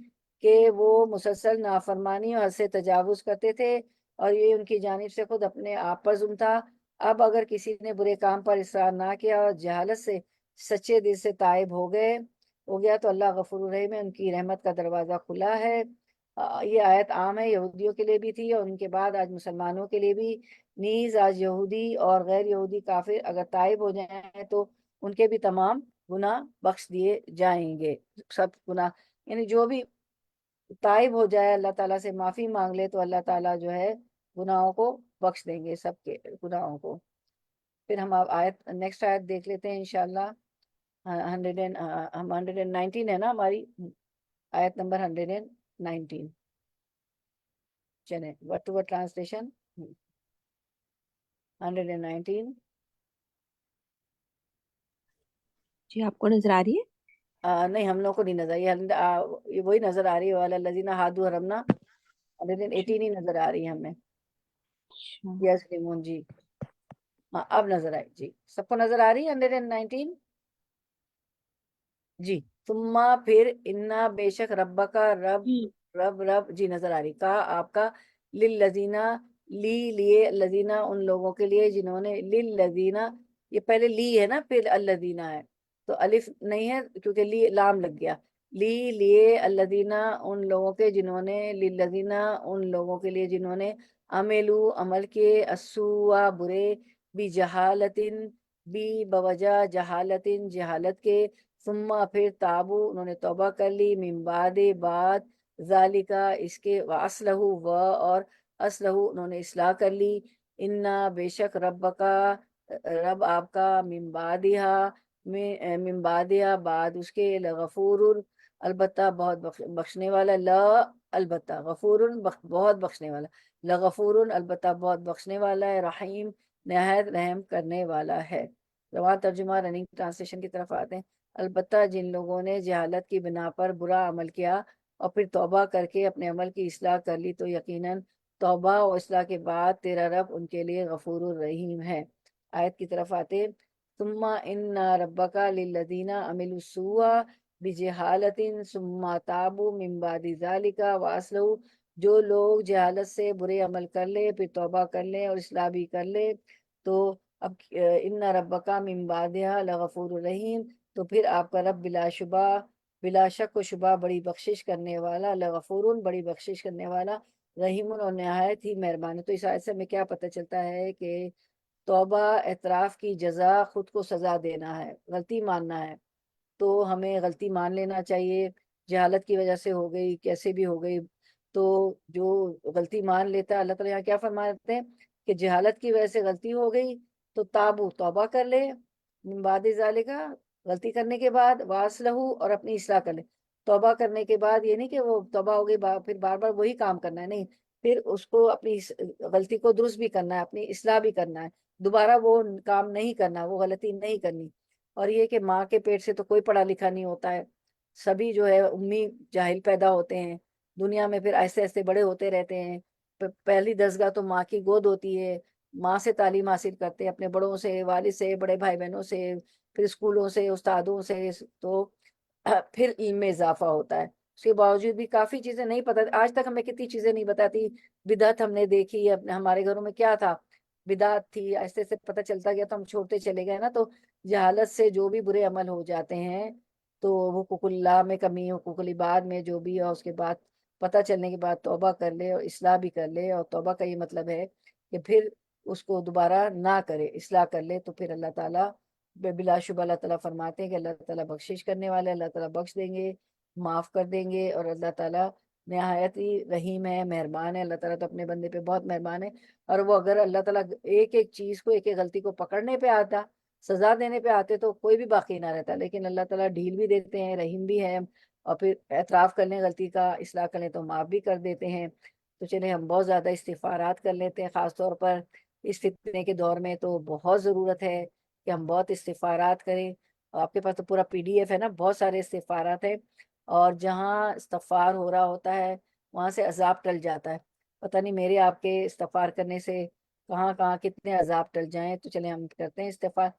کہ وہ مسلسل نافرمانی اور حد سے تجاوز کرتے تھے، اور یہ ان کی جانب سے خود اپنے آپ پر ظلم تھا. اب اگر کسی نے برے کام پر اصرار نہ کیا اور جہالت سے سچے دل سے تائب ہو گیا تو اللہ غفور الرحیم ہے، ان کی رحمت کا دروازہ کھلا ہے. یہ آیت عام ہے، یہودیوں کے لیے بھی تھی اور ان کے بعد آج مسلمانوں کے لیے بھی. نیز آج یہودی اور غیر یہودی کافر اگر تائب ہو جائیں تو ان کے بھی تمام گناہ بخش دیے جائیں گے. سب گناہ، یعنی جو بھی تائب ہو جائے، اللہ تعالیٰ سے معافی مانگ لے، تو اللہ تعالیٰ جو ہے گناہوں کو بخش دیں گے، سب کے گناہوں کو. پھر ہم نیکسٹ آیت دیکھ لیتے ہیں انشاءاللہ. ہم 119 ہے نا ہماری آیت نمبر 119. چلیں ورڈ ٹو ورڈ ٹرانسلیشن 119. جی آپ کو نظر آ رہی ہے؟ نہیں ہم لوگ کو نہیں نظر یہ وہی نظر آ رہی ہے والا الذین ہادوا حرمنا 118 ہی نظر آ رہی ہے ہمیں. اچھا یس ریمون جی ہاں اب نظر آئی جی. سب کو نظر آ رہی ہے 119 جی. ثم پھر انا بے شک رب کا رب جی رب جی نظر آ رہی. کہا آپ کا للذینہ لیے الذینہ ان لوگوں کے لیے جنہوں نے للذینہ یہ پہلے لی ہے نا پھر الذینہ ہے تو الف نہیں ہے کیونکہ لی لام لگ گیا. لیے الذینہ ان لوگوں کے جنہوں نے للذینہ ان لوگوں کے لیے جنہوں نے عمل کے السوء برے بجہالتن بوجہ جہالت کے ثم پھر تابو انہوں نے توبہ کر لی من بعد ذالکا اس کے واصلحوا اور اصلحوا انہوں نے اصلاح کر لی. انا بے شک رب آپ کا من بعدها بعد اس کے لغفور البتہ بہت بخشنے والا البتہ غفور بہت بخشنے والا لغفور البتہ بہت بخشنے والا ہے رحیم نہایت رحم کرنے والا ہے. رواں ترجمہ رننگ ٹرانسلیشن کی طرف آتے ہیں. البتہ جن لوگوں نے جہالت کی بنا پر برا عمل کیا اور پھر توبہ کر کے اپنے عمل کی اصلاح کر لی تو یقیناً توبہ و اصلاح کے بعد تیرا رب ان کے لیے غفور الرحیم ہے. آیت کی طرف آتے ثم ان ربک للذین عملوا السوء بجہالت ثم تابوا من بعد ذلک واصلحوا جو لوگ جہالت سے برے عمل کر لے پھر توبہ کر لیں اور اصلاح بھی کر لے تو اب ان ربک من بعدها لغفور الرحیم تو پھر آپ کا رب بلا شک و شبہ بڑی بخشش کرنے والا لغفور بڑی بخشش کرنے والا رحیم اور نہایت ہی مہربان. تو اس آیت سے ہمیں کیا پتہ چلتا ہے کہ توبہ اعتراف کی جزا خود کو سزا دینا ہے. غلطی ماننا ہے تو ہمیں غلطی مان لینا چاہیے. جہالت کی وجہ سے ہو گئی کیسے بھی ہو گئی تو جو غلطی مان لیتا ہے اللہ تعالیٰ یہاں کیا فرماتے ہیں کہ جہالت کی وجہ سے غلطی ہو گئی تو توبہ کر لے من بعد ذالک غلطی کرنے کے بعد واصلحوا اور اپنی اصلاح کر لے. توبہ کرنے کے بعد یہ نہیں کہ وہ توبہ ہو گئی پھر بار بار وہی کام کرنا ہے نہیں پھر اس کو اپنی غلطی کو درست بھی کرنا ہے اپنی اصلاح بھی کرنا ہے دوبارہ وہ کام نہیں کرنا وہ غلطی نہیں کرنی. اور یہ کہ ماں کے پیٹ سے تو کوئی پڑھا لکھا نہیں ہوتا ہے سبھی جو ہے امی جاہل پیدا ہوتے ہیں دنیا میں پھر ایسے ایسے بڑے ہوتے رہتے ہیں. پہلی دستگاہ تو ماں کی گود ہوتی ہے ماں سے تعلیم حاصل کرتے ہیں اپنے بڑوں سے والد سے بڑے بھائی بہنوں سے پھر اسکولوں سے استادوں سے تو پھر علم میں اضافہ ہوتا ہے. اس کے باوجود بھی کافی چیزیں نہیں پتہ آج تک ہمیں کتنی چیزیں نہیں بتاتی. بدعت ہم نے دیکھی ہمارے گھروں میں کیا تھا بدعت تھی ایسے ایسے پتہ چلتا گیا تو ہم چھوڑتے چلے گئے نا. تو جہالت سے جو بھی برے عمل ہو جاتے ہیں تو حقوق اللہ میں کمی حقوق العباد میں جو بھی اور اس کے بعد پتہ چلنے کے بعد توبہ کر لے اور اصلاح بھی کر لے. اور توبہ کا یہ مطلب ہے کہ پھر اس کو دوبارہ نہ کرے اصلاح کر لے تو پھر اللہ تعالیٰ بلا شبہ اللہ تعالیٰ فرماتے ہیں کہ اللہ تعالیٰ بخشش کرنے والے اللہ تعالیٰ بخش دیں گے معاف کر دیں گے. اور اللہ تعالیٰ نہایت ہی رحیم ہے مہربان ہے. اللہ تعالیٰ تو اپنے بندے پہ بہت مہربان ہے. اور وہ اگر اللہ تعالیٰ ایک ایک چیز کو ایک ایک غلطی کو پکڑنے پہ آتا سزا دینے پہ آتے تو کوئی بھی باقی نہ رہتا. لیکن اللہ تعالیٰ ڈھیل بھی دیتے ہیں رحیم بھی ہے اور پھر اعتراف کر لیں غلطی کا اصلاح کر لیں تو معاف بھی کر دیتے ہیں. تو چلیں ہم بہت زیادہ استغفارات کر لیتے ہیں خاص طور پر اس فتنے کے دور میں تو بہت ضرورت ہے کہ ہم بہت استغفارات کریں. آپ کے پاس تو پورا PDF ہے نا بہت سارے استغفارات ہیں اور جہاں استغفار ہو رہا ہوتا ہے وہاں سے عذاب ٹل جاتا ہے. پتہ نہیں میرے آپ کے استغفار کرنے سے کہاں کہاں کتنے عذاب ٹل جائیں. تو چلیں ہم کرتے ہیں استغفار.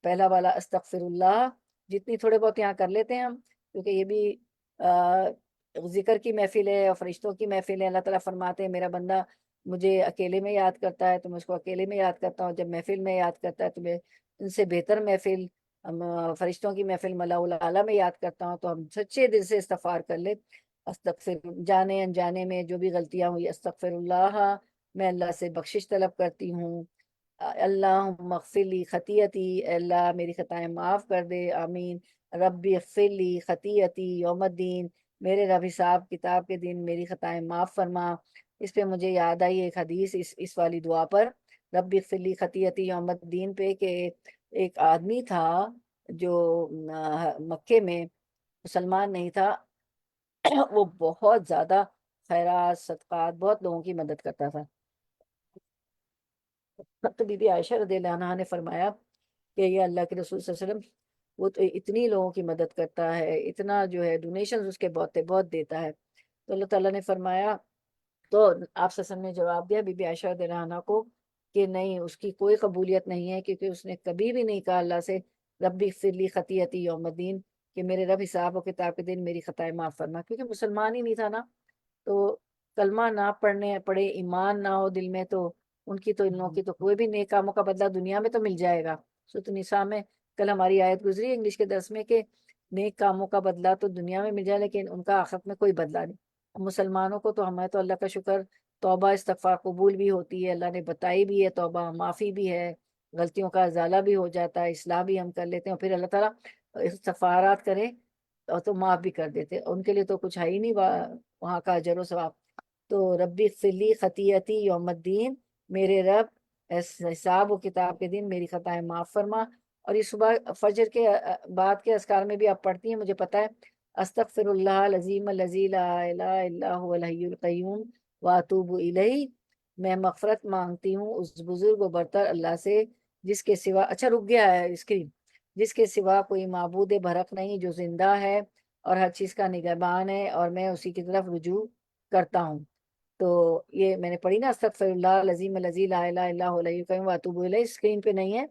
پہلا والا استغفر اللہ جتنی تھوڑے بہت یہاں کر لیتے ہیں ہم کیونکہ یہ بھی ذکر کی محفل ہے اور فرشتوں کی محفل ہے. اللہ تعالیٰ فرماتے ہیں میرا بندہ مجھے اکیلے میں یاد کرتا ہے تو میں اس کو اکیلے میں یاد کرتا ہوں جب محفل میں یاد کرتا ہے تو میں ان سے بہتر محفل فرشتوں کی محفل ملا اعلیٰ میں یاد کرتا ہوں. تو ہم سچے دل سے استغفار کر لیں. استغفر جانے انجانے میں جو بھی غلطیاں ہوئی استغفر اللہ میں اللہ سے بخشش طلب کرتی ہوں. اللہ مغفر لی خطیئتی اللہ میری خطائیں معاف کر دے آمین. ربی اغفر لی خطیئتی یوم الدین میرے رب حساب کتاب کے دن میری خطائیں معاف فرما. اس پہ مجھے یاد آئی ایک حدیث اس والی دعا پر ربی اغفر لی خطیئتی یوم الدین پہ کہ ایک آدمی تھا جو مکے میں مسلمان نہیں تھا وہ بہت زیادہ خیرات صدقات بہت لوگوں کی مدد کرتا تھا. تو بی بی عائشہ رضی اللہ عنہا نے فرمایا کہ یہ اللہ کے رسول صلی اللہ علیہ وسلم وہ تو اتنی لوگوں کی مدد کرتا ہے، اتنا جو ہے ڈونیشن اس کے بہت دیتا ہے. تو اللہ تعالیٰ نے فرمایا، تو آپ صلی اللہ علیہ وسلم نے جواب دیا بی بی عائشہ رضی اللہ عنہا کو کہ نہیں، اس کی کوئی قبولیت نہیں ہے، کیونکہ اس نے کبھی بھی نہیں کہا اللہ سے ربی اغفر لی خطیئتی یوم الدین، کہ میرے رب حساب و کتاب کے دن میری خطائیں معاف فرما، کیونکہ مسلمان ہی نہیں تھا نا. تو کلمہ نہ پڑھے ایمان نہ ہو دل میں، تو ان کی تو ان لوگوں کی تو کوئی بھی نیک کاموں کا بدلہ دنیا میں تو مل جائے گا. سورۃ النساء میں کل ہماری آیت گزری انگلش کے درس میں کہ نیک کاموں کا بدلہ تو دنیا میں مل جائے لیکن ان کا آخرت میں کوئی بدلہ نہیں. مسلمانوں کو تو ہمیں تو اللہ کا شکر توبہ استغفار قبول بھی ہوتی ہے، اللہ نے بتائی بھی ہے، توبہ معافی بھی ہے، غلطیوں کا ازالہ بھی ہو جاتا ہے، اصلاح بھی ہم کر لیتے ہیں، اور پھر اللہ تعالیٰ استغفارات کریں اور تو معاف بھی کر دیتے. ان کے لیے تو کچھ ہے ہی نہیں وہاں کا اجر و ثواب. تو ربی اغفر لی خطیئتی یوم الدین، میرے رب حساب و کتاب کے دن میری خطائیں معاف فرما. اور یہ صبح فجر کے بعد کے اذکار میں بھی آپ پڑھتی ہیں، مجھے پتا ہے، استغفر اللہ العظیم الذی لا الہ الا هو الحی القیوم واتوب الیہ، میں مغفرت مانگتی ہوں اس بزرگ و برتر اللہ سے جس کے سوا، اچھا رک گیا ہے اسکرین، جس کے سوا کوئی معبود برحق نہیں، جو زندہ ہے اور ہر چیز کا نگہبان ہے، اور میں اسی کی طرف رجوع کرتا ہوں. تو یہ میں نے پڑھی نا، استغفر اللہ العظیم الذی لا الہ الا هو الحی القیوم واتوب الیہ، اسکرین پہ نہیں ہے.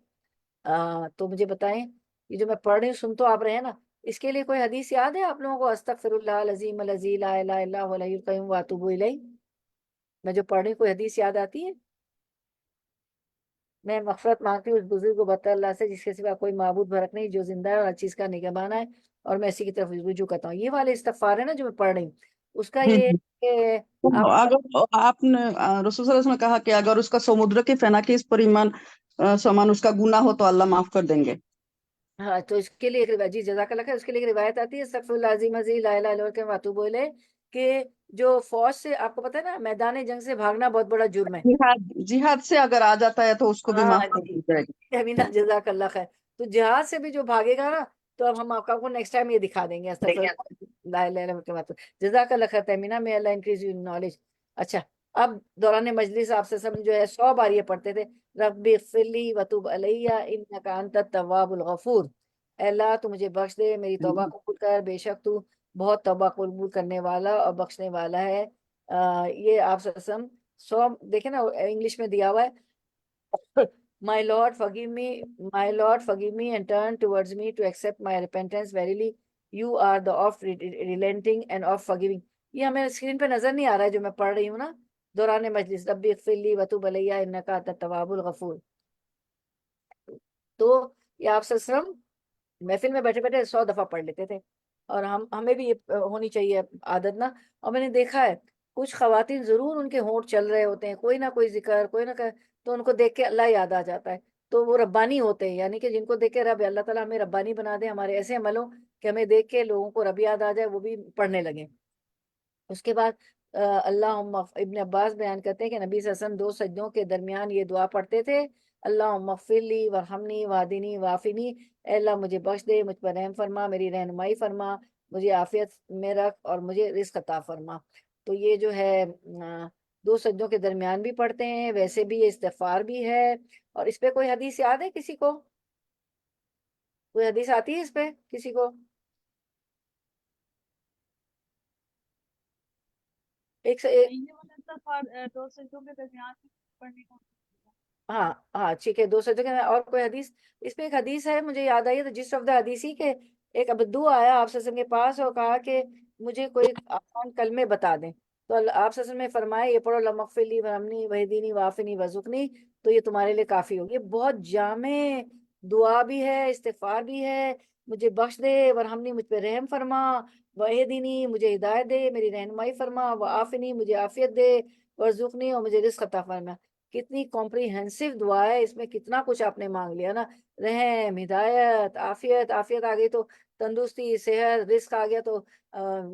تو مجھے بتائیں، یہ جو میں پڑھ رہی ہوں سن تو آپ رہے ہیں نا، اس کے لیے کوئی حدیث یاد ہے آپ لوگوں کو؟ استغفر اللہ العظیم الذی لا الہ الا هو الحی القیوم واتوب الیہ، میں جو پڑھ رہی ہوں کوئی حدیث یاد آتی ہے؟ میں مغفرت مانگتی ہوں اس بزرگ و برتر اللہ سے جس کے سوا کوئی معبود برحق نہیں، جو زندہ ہے اور ہر چیز کا نگہبان ہے، اور میں اسی کی طرف رجوع کرتا ہوں. یہ والے استغفار ہے نا جو میں پڑھ رہی ہوں، اس کا یہ کہ تو آپ اگر آپ نے رسول صلی اللہ علیہ وسلم نے کہا کہ اگر اس کا سمندر کے فیناکیس پر ایمان سامان اس کا گناہ ہو تو اللہ معاف کر دیں گے. ہاں، تو اس کے لیے ایک جی جزاک اللہ خیر، اس کے لیے ایک روایت آتی ہے استغفر اللہ العظیم الذی لا الہ الا هو واتوب الیہ، کہ جو فوج سے، آپ کو پتا ہے نا میدان جنگ سے بھاگنا بہت بڑا جرم ہے. جہاد سے اگر آ جاتا ہے تو اس کو بھی ہاں معاف کر جی، دی جائے گی. امینا جزاک اللہ خیر. تو جہاد سے بھی جو بھاگے گا نا، تو اب ہم آپ کو نیکسٹ ٹائم یہ دکھا دیں گے استغفر اللہ لا الہ الا اللہ کے. جزاک اللہ خیر تہمینا، میں اللہ انکریز یور نالج. اچھا، اب دوران مجلس آپ سے سب جو ہے 100 بار یہ پڑھتے تھے، رب اغفر لی وتوب علیہ انک انت التواب الغفور، اے اللہ تو مجھے بخش دے، میری توبہ قبول کر، بے شک تو بہت توبہ قبول کرنے والا اور بخشنے والا ہے. یہ آپ سے 100 دیکھیں نا انگلش میں دیا ہوا ہے. My Lord, forgive me, my Lord, forgive me and turn towards me to accept my repentance. Verily, you are the of relenting and of forgiving. یہ ہمیں اسکرین پہ نظر نہیں آ رہا ہے جو میں پڑھ رہی ہوں نا، دوران مجلس ربی اغفر لی وتوب علیہ انک انت التواب الغفور. تو یہ آپ سے محفل میں بیٹھے بیٹھے 100 دفعہ پڑھ لیتے تھے، اور ہمیں بھی یہ ہونی چاہیے عادت نا. اور میں نے دیکھا ہے کچھ خواتین ضرور ان کے ہونٹ چل رہے ہوتے ہیں، کوئی نہ کوئی ذکر، کوئی نہ تو ان کو دیکھ کے اللہ یاد آ جاتا ہے، تو وہ ربانی ہوتے ہیں. یعنی کہ جن کو دیکھ کے رب، اللہ تعالیٰ ہمیں ربانی بنا دے، ہمارے ایسے عمل ہوں کہ ہمیں دیکھ کے لوگوں کو رب یاد آ جائے، وہ بھی پڑھنے لگیں. اس کے بعد اللہ ابن عباس بیان کرتے ہیں کہ نبی صلی اللہ علیہ وسلم 2 سجدوں کے درمیان یہ دعا پڑھتے تھے، اللہم اغفر لی ورحمنی وہدنی وعافنی، اے اللہ مجھے بخش دے، مجھ پر رحم فرما، میری رہنمائی فرما، مجھے عافیت میں رکھ اور مجھے رزق عطا فرما. تو یہ جو ہے 2 سجدوں کے درمیان بھی پڑھتے ہیں، ویسے بھی یہ استغفار بھی ہے. اور اس پہ کوئی حدیث یاد ہے کسی کو؟ کوئی حدیث آتی ہے اس پہ کسی کو؟ ایک یہ والا استغفار 2 سجدوں کے درمیان پڑھنے کا. ہاں ٹھیک ہے، 2 سجدوں کے اور کوئی حدیث؟ اس میں ایک حدیث ہے مجھے یاد آئی ہے، تو جس آف دا حدیث ہی کہ ایک ابدو آیا آپ وسلم کے پاس اور کہا کہ مجھے کوئی آسان کلمے بتا دیں. تو آپ وسلم نے فرمایا یہ پڑھو، اللہم اغفر لی ورحمنی وہدنی وعافنی وارزقنی، تو یہ تمہارے لیے کافی ہوگی. بہت جامع دعا بھی ہے، استغفار بھی ہے. مجھے بخش دے، ورحمنی مجھ پہ رحم فرما، وہدنی مجھے ہدایت دے، میری رہنمائی فرما، وعافنی مجھے عافیت دے، وارزقنی اور مجھے رزق عطا فرما. کتنی کمپریہنسو دعا ہے، اس میں کتنا کچھ آپ نے مانگ لیا نا، رحم، ہدایت، عافیت آ گئی تو تندرستی، صحت، رزق آ گیا تو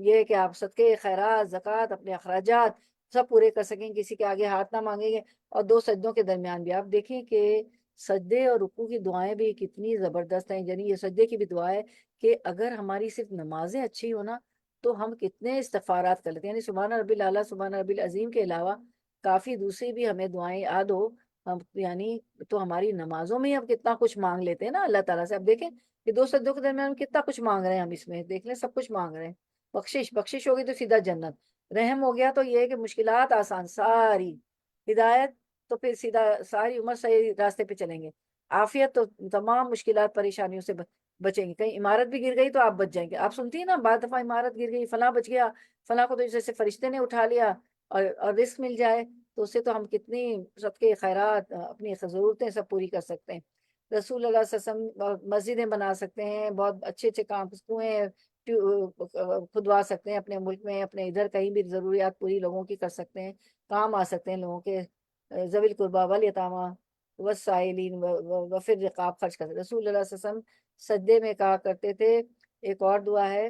یہ کہ آپ صدقے، خیرات، زکوٰۃ، اپنے اخراجات سب پورے کر سکیں، کسی کے آگے ہاتھ نہ مانگیں گے. اور 2 سجدوں کے درمیان بھی آپ دیکھیں کہ سجدے اور رکوع کی دعائیں بھی کتنی زبردست ہیں. یعنی یہ سجدے کی بھی دعا ہے کہ اگر ہماری صرف نمازیں اچھی ہو نا تو ہم کتنے استغفارات کر لیتے ہیں. یعنی سبحان ربی الاعلیٰ سبحان ربی العظیم کے علاوہ کافی دوسری بھی ہمیں دعائیں یاد ہو ہم یعنی تو ہماری نمازوں میں ہم کتنا کچھ مانگ لیتے ہیں نا اللہ تعالیٰ سے. اب دیکھیں کہ دو سجدوں کے درمیان ہم کتنا کچھ مانگ رہے ہیں, ہم اس میں دیکھ لیں سب کچھ مانگ رہے ہیں. بخشش ہوگی تو سیدھا جنت, رحم ہو گیا تو یہ ہے کہ مشکلات آسان ساری, ہدایت تو پھر سیدھا ساری عمر صحیح راستے پہ چلیں گے, عافیت تو تمام مشکلات پریشانیوں سے بچیں گے. کہیں عمارت بھی گر گئی تو آپ بچ جائیں گے. آپ سنتی ہیں نا بعض دفعہ عمارت گر گئی فلاں بچ گیا, فلاں کو تو جیسے فرشتے نے اٹھا لیا اور رزق مل جائے تو اس سے تو ہم کتنی صدقے خیرات اپنی ضرورتیں سب پوری کر سکتے ہیں. رسول اللہ صلی اللہ علیہ وسلم مسجدیں بنا سکتے ہیں, بہت اچھے کام کنویں کھدوا سکتے ہیں اپنے ملک میں, اپنے ادھر کہیں بھی ضروریات پوری لوگوں کی کر سکتے ہیں, کام آ سکتے ہیں لوگوں کے, ذوی القربیٰ والیتامیٰ والسائلین وفی الرقاب خرچ کرتے. رسول اللہ صلی اللہ علیہ وسلم سجدے میں کہا کرتے تھے, ایک اور دعا ہے,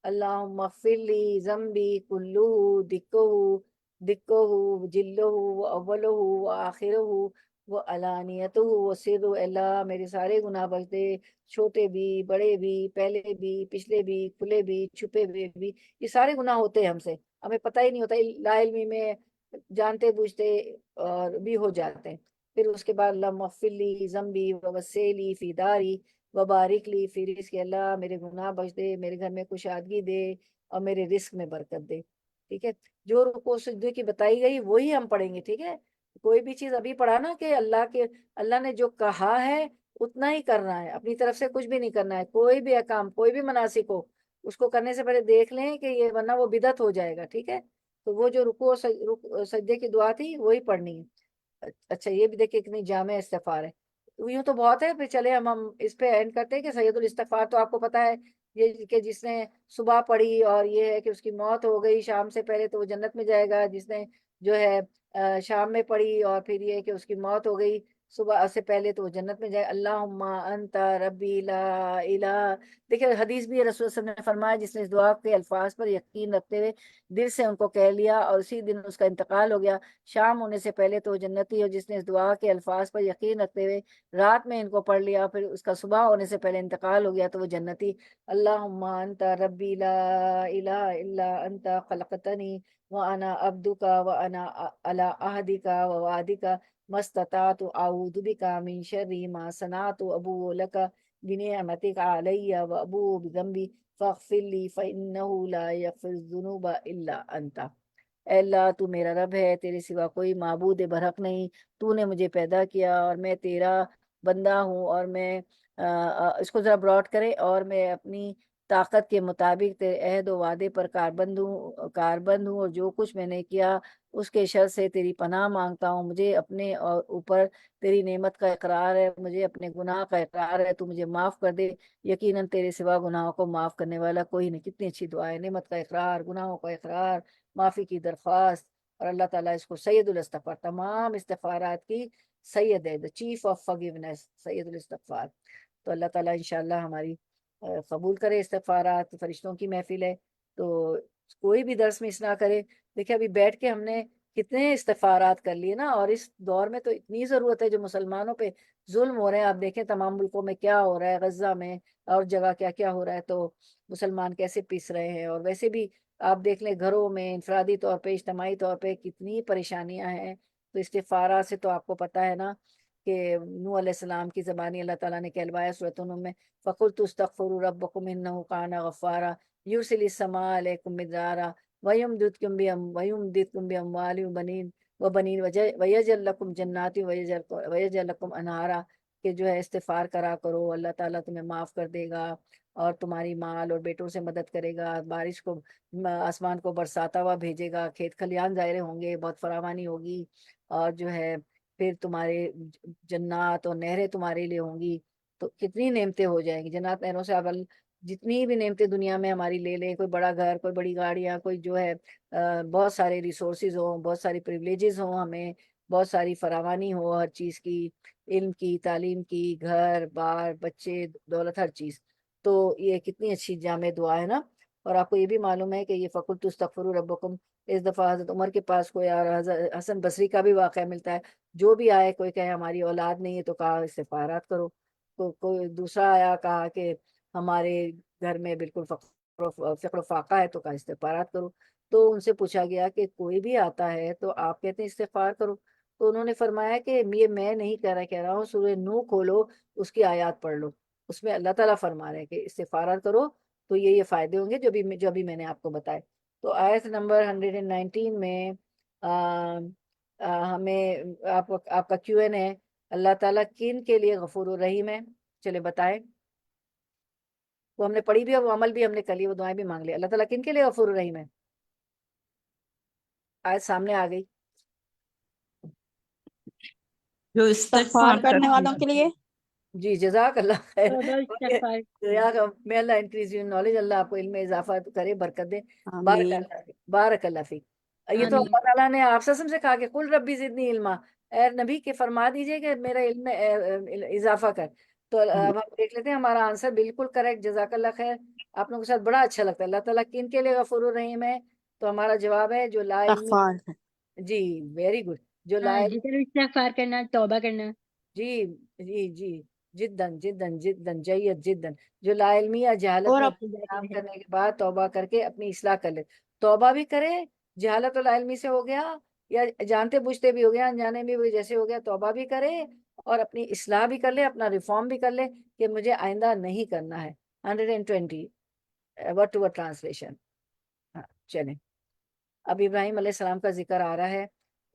اللہم اغفر لی ذنبی کلہ دکہ جلہ اولہ آخرہ علانیتہ سرہ. اللہ میرے سارے گناہ بخش دے, چھوٹے بھی بڑے بھی, پہلے بھی پچھلے بھی, کھلے بھی چھپے ہوئے بھی. یہ سارے گناہ ہوتے ہیں ہم سے, ہمیں پتہ ہی نہیں ہوتا, لا علمی میں جانتے بوجھتے اور بھی ہو جاتے ہیں. پھر اس کے بعد اللہم اغفر لی ذنبی ووسع لی فی داری وبارک لی فی رزقی. اللہ میرے گناہ بخش دے, میرے گھر میں کشادگی دے اور میرے رزق میں برکت دے. ٹھیک ہے, جو رکوع سجدے کی بتائی گئی وہی ہم پڑھیں گے. ٹھیک ہے, کوئی بھی چیز ابھی پڑھا نا کہ اللہ نے جو کہا ہے اتنا ہی کرنا ہے, اپنی طرف سے کچھ بھی نہیں کرنا ہے. کوئی بھی کام کوئی بھی مناسک ہو اس کو کرنے سے پہلے دیکھ لیں کہ یہ ورنہ وہ بدعت ہو جائے گا. ٹھیک ہے, تو وہ جو رکوع سجدے کی دعا تھی وہی پڑھنی ہے. اچھا یہ بھی دیکھیں کتنی جامع استغفار ہے. یوں تو بہت ہے, پھر چلے ہم اس پہ اینڈ کرتے ہیں کہ سید الاستغفار تو آپ کو پتا ہے یہ کہ جس نے صبح پڑھی اور یہ ہے کہ اس کی موت ہو گئی شام سے پہلے تو وہ جنت میں جائے گا. جس نے جو ہے شام میں پڑھی اور پھر یہ کہ اس کی موت ہو گئی صبح سے پہلے تو وہ جنت میں جائے. اللہم انت ربی لا الہ. دیکھیں حدیث بھی رسول صلی اللہ علیہ وسلم نے فرمایا جس نے اس دعا کے الفاظ پر یقین رکھتے ہوئے دل سے ان کو کہہ لیا اور اسی دن اس کا انتقال ہو گیا شام ہونے سے پہلے تو وہ جنتی. اور جس نے اس دعا کے الفاظ پر یقین رکھتے ہوئے رات میں ان کو پڑھ لیا پھر اس کا صبح ہونے سے پہلے انتقال ہو گیا تو وہ جنتی. اللہم انت ربی لا الہ الا انت خلقتنی وانا عبدک وانا علی عہدک ووعدک ما استطعت اعوذ بک من شر ما صنعت ابوء لک بنعمتک علی وابوء بذنبی فاغفر لی فانہ لا یغفر الذنوب الا انت. اے اللہ تو میرا رب ہے, تیرے سوا کوئی معبود برحق نہیں, تو نے مجھے پیدا کیا اور میں تیرا بندہ ہوں اور میں اس کو ذرا براڈ کرے, اور میں اپنی طاقت کے مطابق تیرے عہد و وعدے پر کاربند ہوں اور جو کچھ میں نے کیا اس کے شر سے تیری پناہ مانگتا ہوں. مجھے اپنے اوپر تیری نعمت کا اقرار ہے, مجھے اپنے گناہ کا اقرار ہے, تو مجھے معاف کر دے, یقیناً تیرے سوا گناہوں کو معاف کرنے والا کوئی نہیں. کتنی اچھی دعا ہے, نعمت کا اقرار, گناہوں کا اقرار, معافی کی درخواست. اور اللہ تعالیٰ اس کو سید الاستغفار, تمام استغفارات کی سید ہے, چیف آف فارگیونیس, سید الاستغفار. تو اللہ تعالیٰ انشاءاللہ ہماری قبول کرے استغفارات. فرشتوں کی محفل ہے تو کوئی بھی درس مس نہ کرے. دیکھیں ابھی بیٹھ کے ہم نے کتنے استغفارات کر لیے نا, اور اس دور میں تو اتنی ضرورت ہے جو مسلمانوں پہ ظلم ہو رہے ہیں. آپ دیکھیں تمام ملکوں میں کیا ہو رہا ہے, غزہ میں اور جگہ کیا کیا ہو رہا ہے, تو مسلمان کیسے پیس رہے ہیں. اور ویسے بھی آپ دیکھ لیں گھروں میں انفرادی طور پہ اجتماعی طور پہ کتنی پریشانیاں ہیں. تو استغفارات سے تو آپ کو پتہ ہے نا کہ نوح علیہ السلام کی زبانی اللہ تعالیٰ نے کہلوایا سورۃ نوح میں, فَقُلْتُ اسْتَغْفِرُوا رَبَّكُمْ إِنَّهُ كَانَ غَفَّارًا يُرْسِلِ السَّمَاءَ عَلَيْكُمْ مِدْرَارًا وَيُمْدِدْكُمْ بِأَمْوَالٍ وَبَنِينَ وَيَجْعَلْ لَكُمْ جَنَّاتٍ وَيَجْعَلْ لَكُمْ أَنْهَارًا. کہ جو ہے استغفار کرا کرو, اللہ تعالیٰ تمہیں معاف کر دے گا اور تمہاری مال اور بیٹوں سے مدد کرے گا, بارش کو آسمان کو برساتا ہوا بھیجے گا, کھیت کھلیان ظاہر ہوں گے, بہت فراوانی ہوگی, اور جو ہے پھر تمہارے جنات اور نہریں تمہارے لیے ہوں گی. تو کتنی نعمتیں ہو جائیں گی جنات نہروں سے. اول جتنی بھی نعمتیں دنیا میں ہماری لے لیں, کوئی بڑا گھر, کوئی بڑی گاڑیاں, کوئی جو ہے بہت سارے ریسورسز ہوں, بہت ساری پریولیجز ہوں, ہمیں بہت ساری فراوانی ہو ہر چیز کی, علم کی, تعلیم کی, گھر بار, بچے, دولت, ہر چیز. تو یہ کتنی اچھی جامع دعا ہے نا. اور آپ کو یہ بھی معلوم ہے کہ یہ فقلت استغفروا ربکم اس دفعہ حضرت عمر کے پاس کوئی اور حضرت حسن بصری کا بھی واقعہ ملتا ہے، جو بھی آئے کوئی کہے ہماری اولاد نہیں ہے تو کہا استغفارات کرو، کوئی دوسرا آیا کہا کہ ہمارے گھر میں بالکل فقر و فاقہ ہے تو کہا استغفارات کرو۔ تو ان سے پوچھا گیا کہ کوئی بھی آتا ہے تو آپ کہتے ہیں استغفار کرو، تو انہوں نے فرمایا کہ یہ میں نہیں کہہ رہا ہوں، سورہ نوح کھولو، اس کی آیات پڑھ لو، اس میں اللہ تعالیٰ فرما رہے ہیں کہ استغفارات کرو تو یہ فائدے ہوں گے جو ابھی میں نے آپ کو بتائے۔ تو آیت نمبر 119 میں ہمیں آپ کا Q&A ہے، اللہ تعالیٰ کن کے لیے غفور الرحیم ہے؟ چلے بتائیں۔ وہ ہم نے پڑھی بھی اور وہ عمل بھی ہم نے کر لی، وہ دعائیں بھی مانگ لی۔ اللہ تعالیٰ کن کے لیے غفور الرحیم ہے؟ آیت سامنے آ گئی۔ جو استغفار استغفار کرنے کرتے والوں کے لیے۔ جی جزاک اللہ خیر۔ توبہ استغفار۔ میں اللہ انکریز یو نالج، اللہ آپ کو علم میں اضافہ کرے، برکت دے۔ آمین۔ بارک اللہ فیک۔ یہ تو آمین۔ اللہ تعالیٰ نے آپ سے کہا کہ قل ربی زدنی علما، اے نبی کے فرما دیجئے کہ میرا علم میں اضافہ کر۔ تو اب ہم دیکھ لیتے ہیں ہمارا آنسر بالکل کریکٹ، جزاک اللہ خیر۔ آپ لوگوں کے ساتھ بڑا اچھا لگتا ہے۔ اللہ تعالیٰ کن کے لیے غفور الرحیم ہے؟ تو ہمارا جواب ہے جو لا علمی۔ استغفار۔ جی ویری گڈ۔ جو لا ہاں علم، جی، چلو استغفار کرنا، توبہ کرنا۔ جی جی جی، جدن جدن جدن جید جدن، جو لا علمی یا جہالت اور میں جزاک اللہ کام خیر۔ کرنے کے بعد توبہ کر کے اپنی اصلاح کر لے، توبہ بھی کرے، جہالت اور لا علمی سے ہو گیا یا جانتے بوجھتے بھی ہو گیا، انجانے میں بھی جیسے ہو گیا، توبہ بھی کرے اور اپنی اصلاح بھی کر لے، اپنا ریفارم بھی کر لے کہ مجھے آئندہ نہیں کرنا ہے۔ 120 ورڈ ٹو ورڈ ٹرانسلیشن۔ ہاں چلیں، اب ابراہیم علیہ السلام کا ذکر آ رہا ہے۔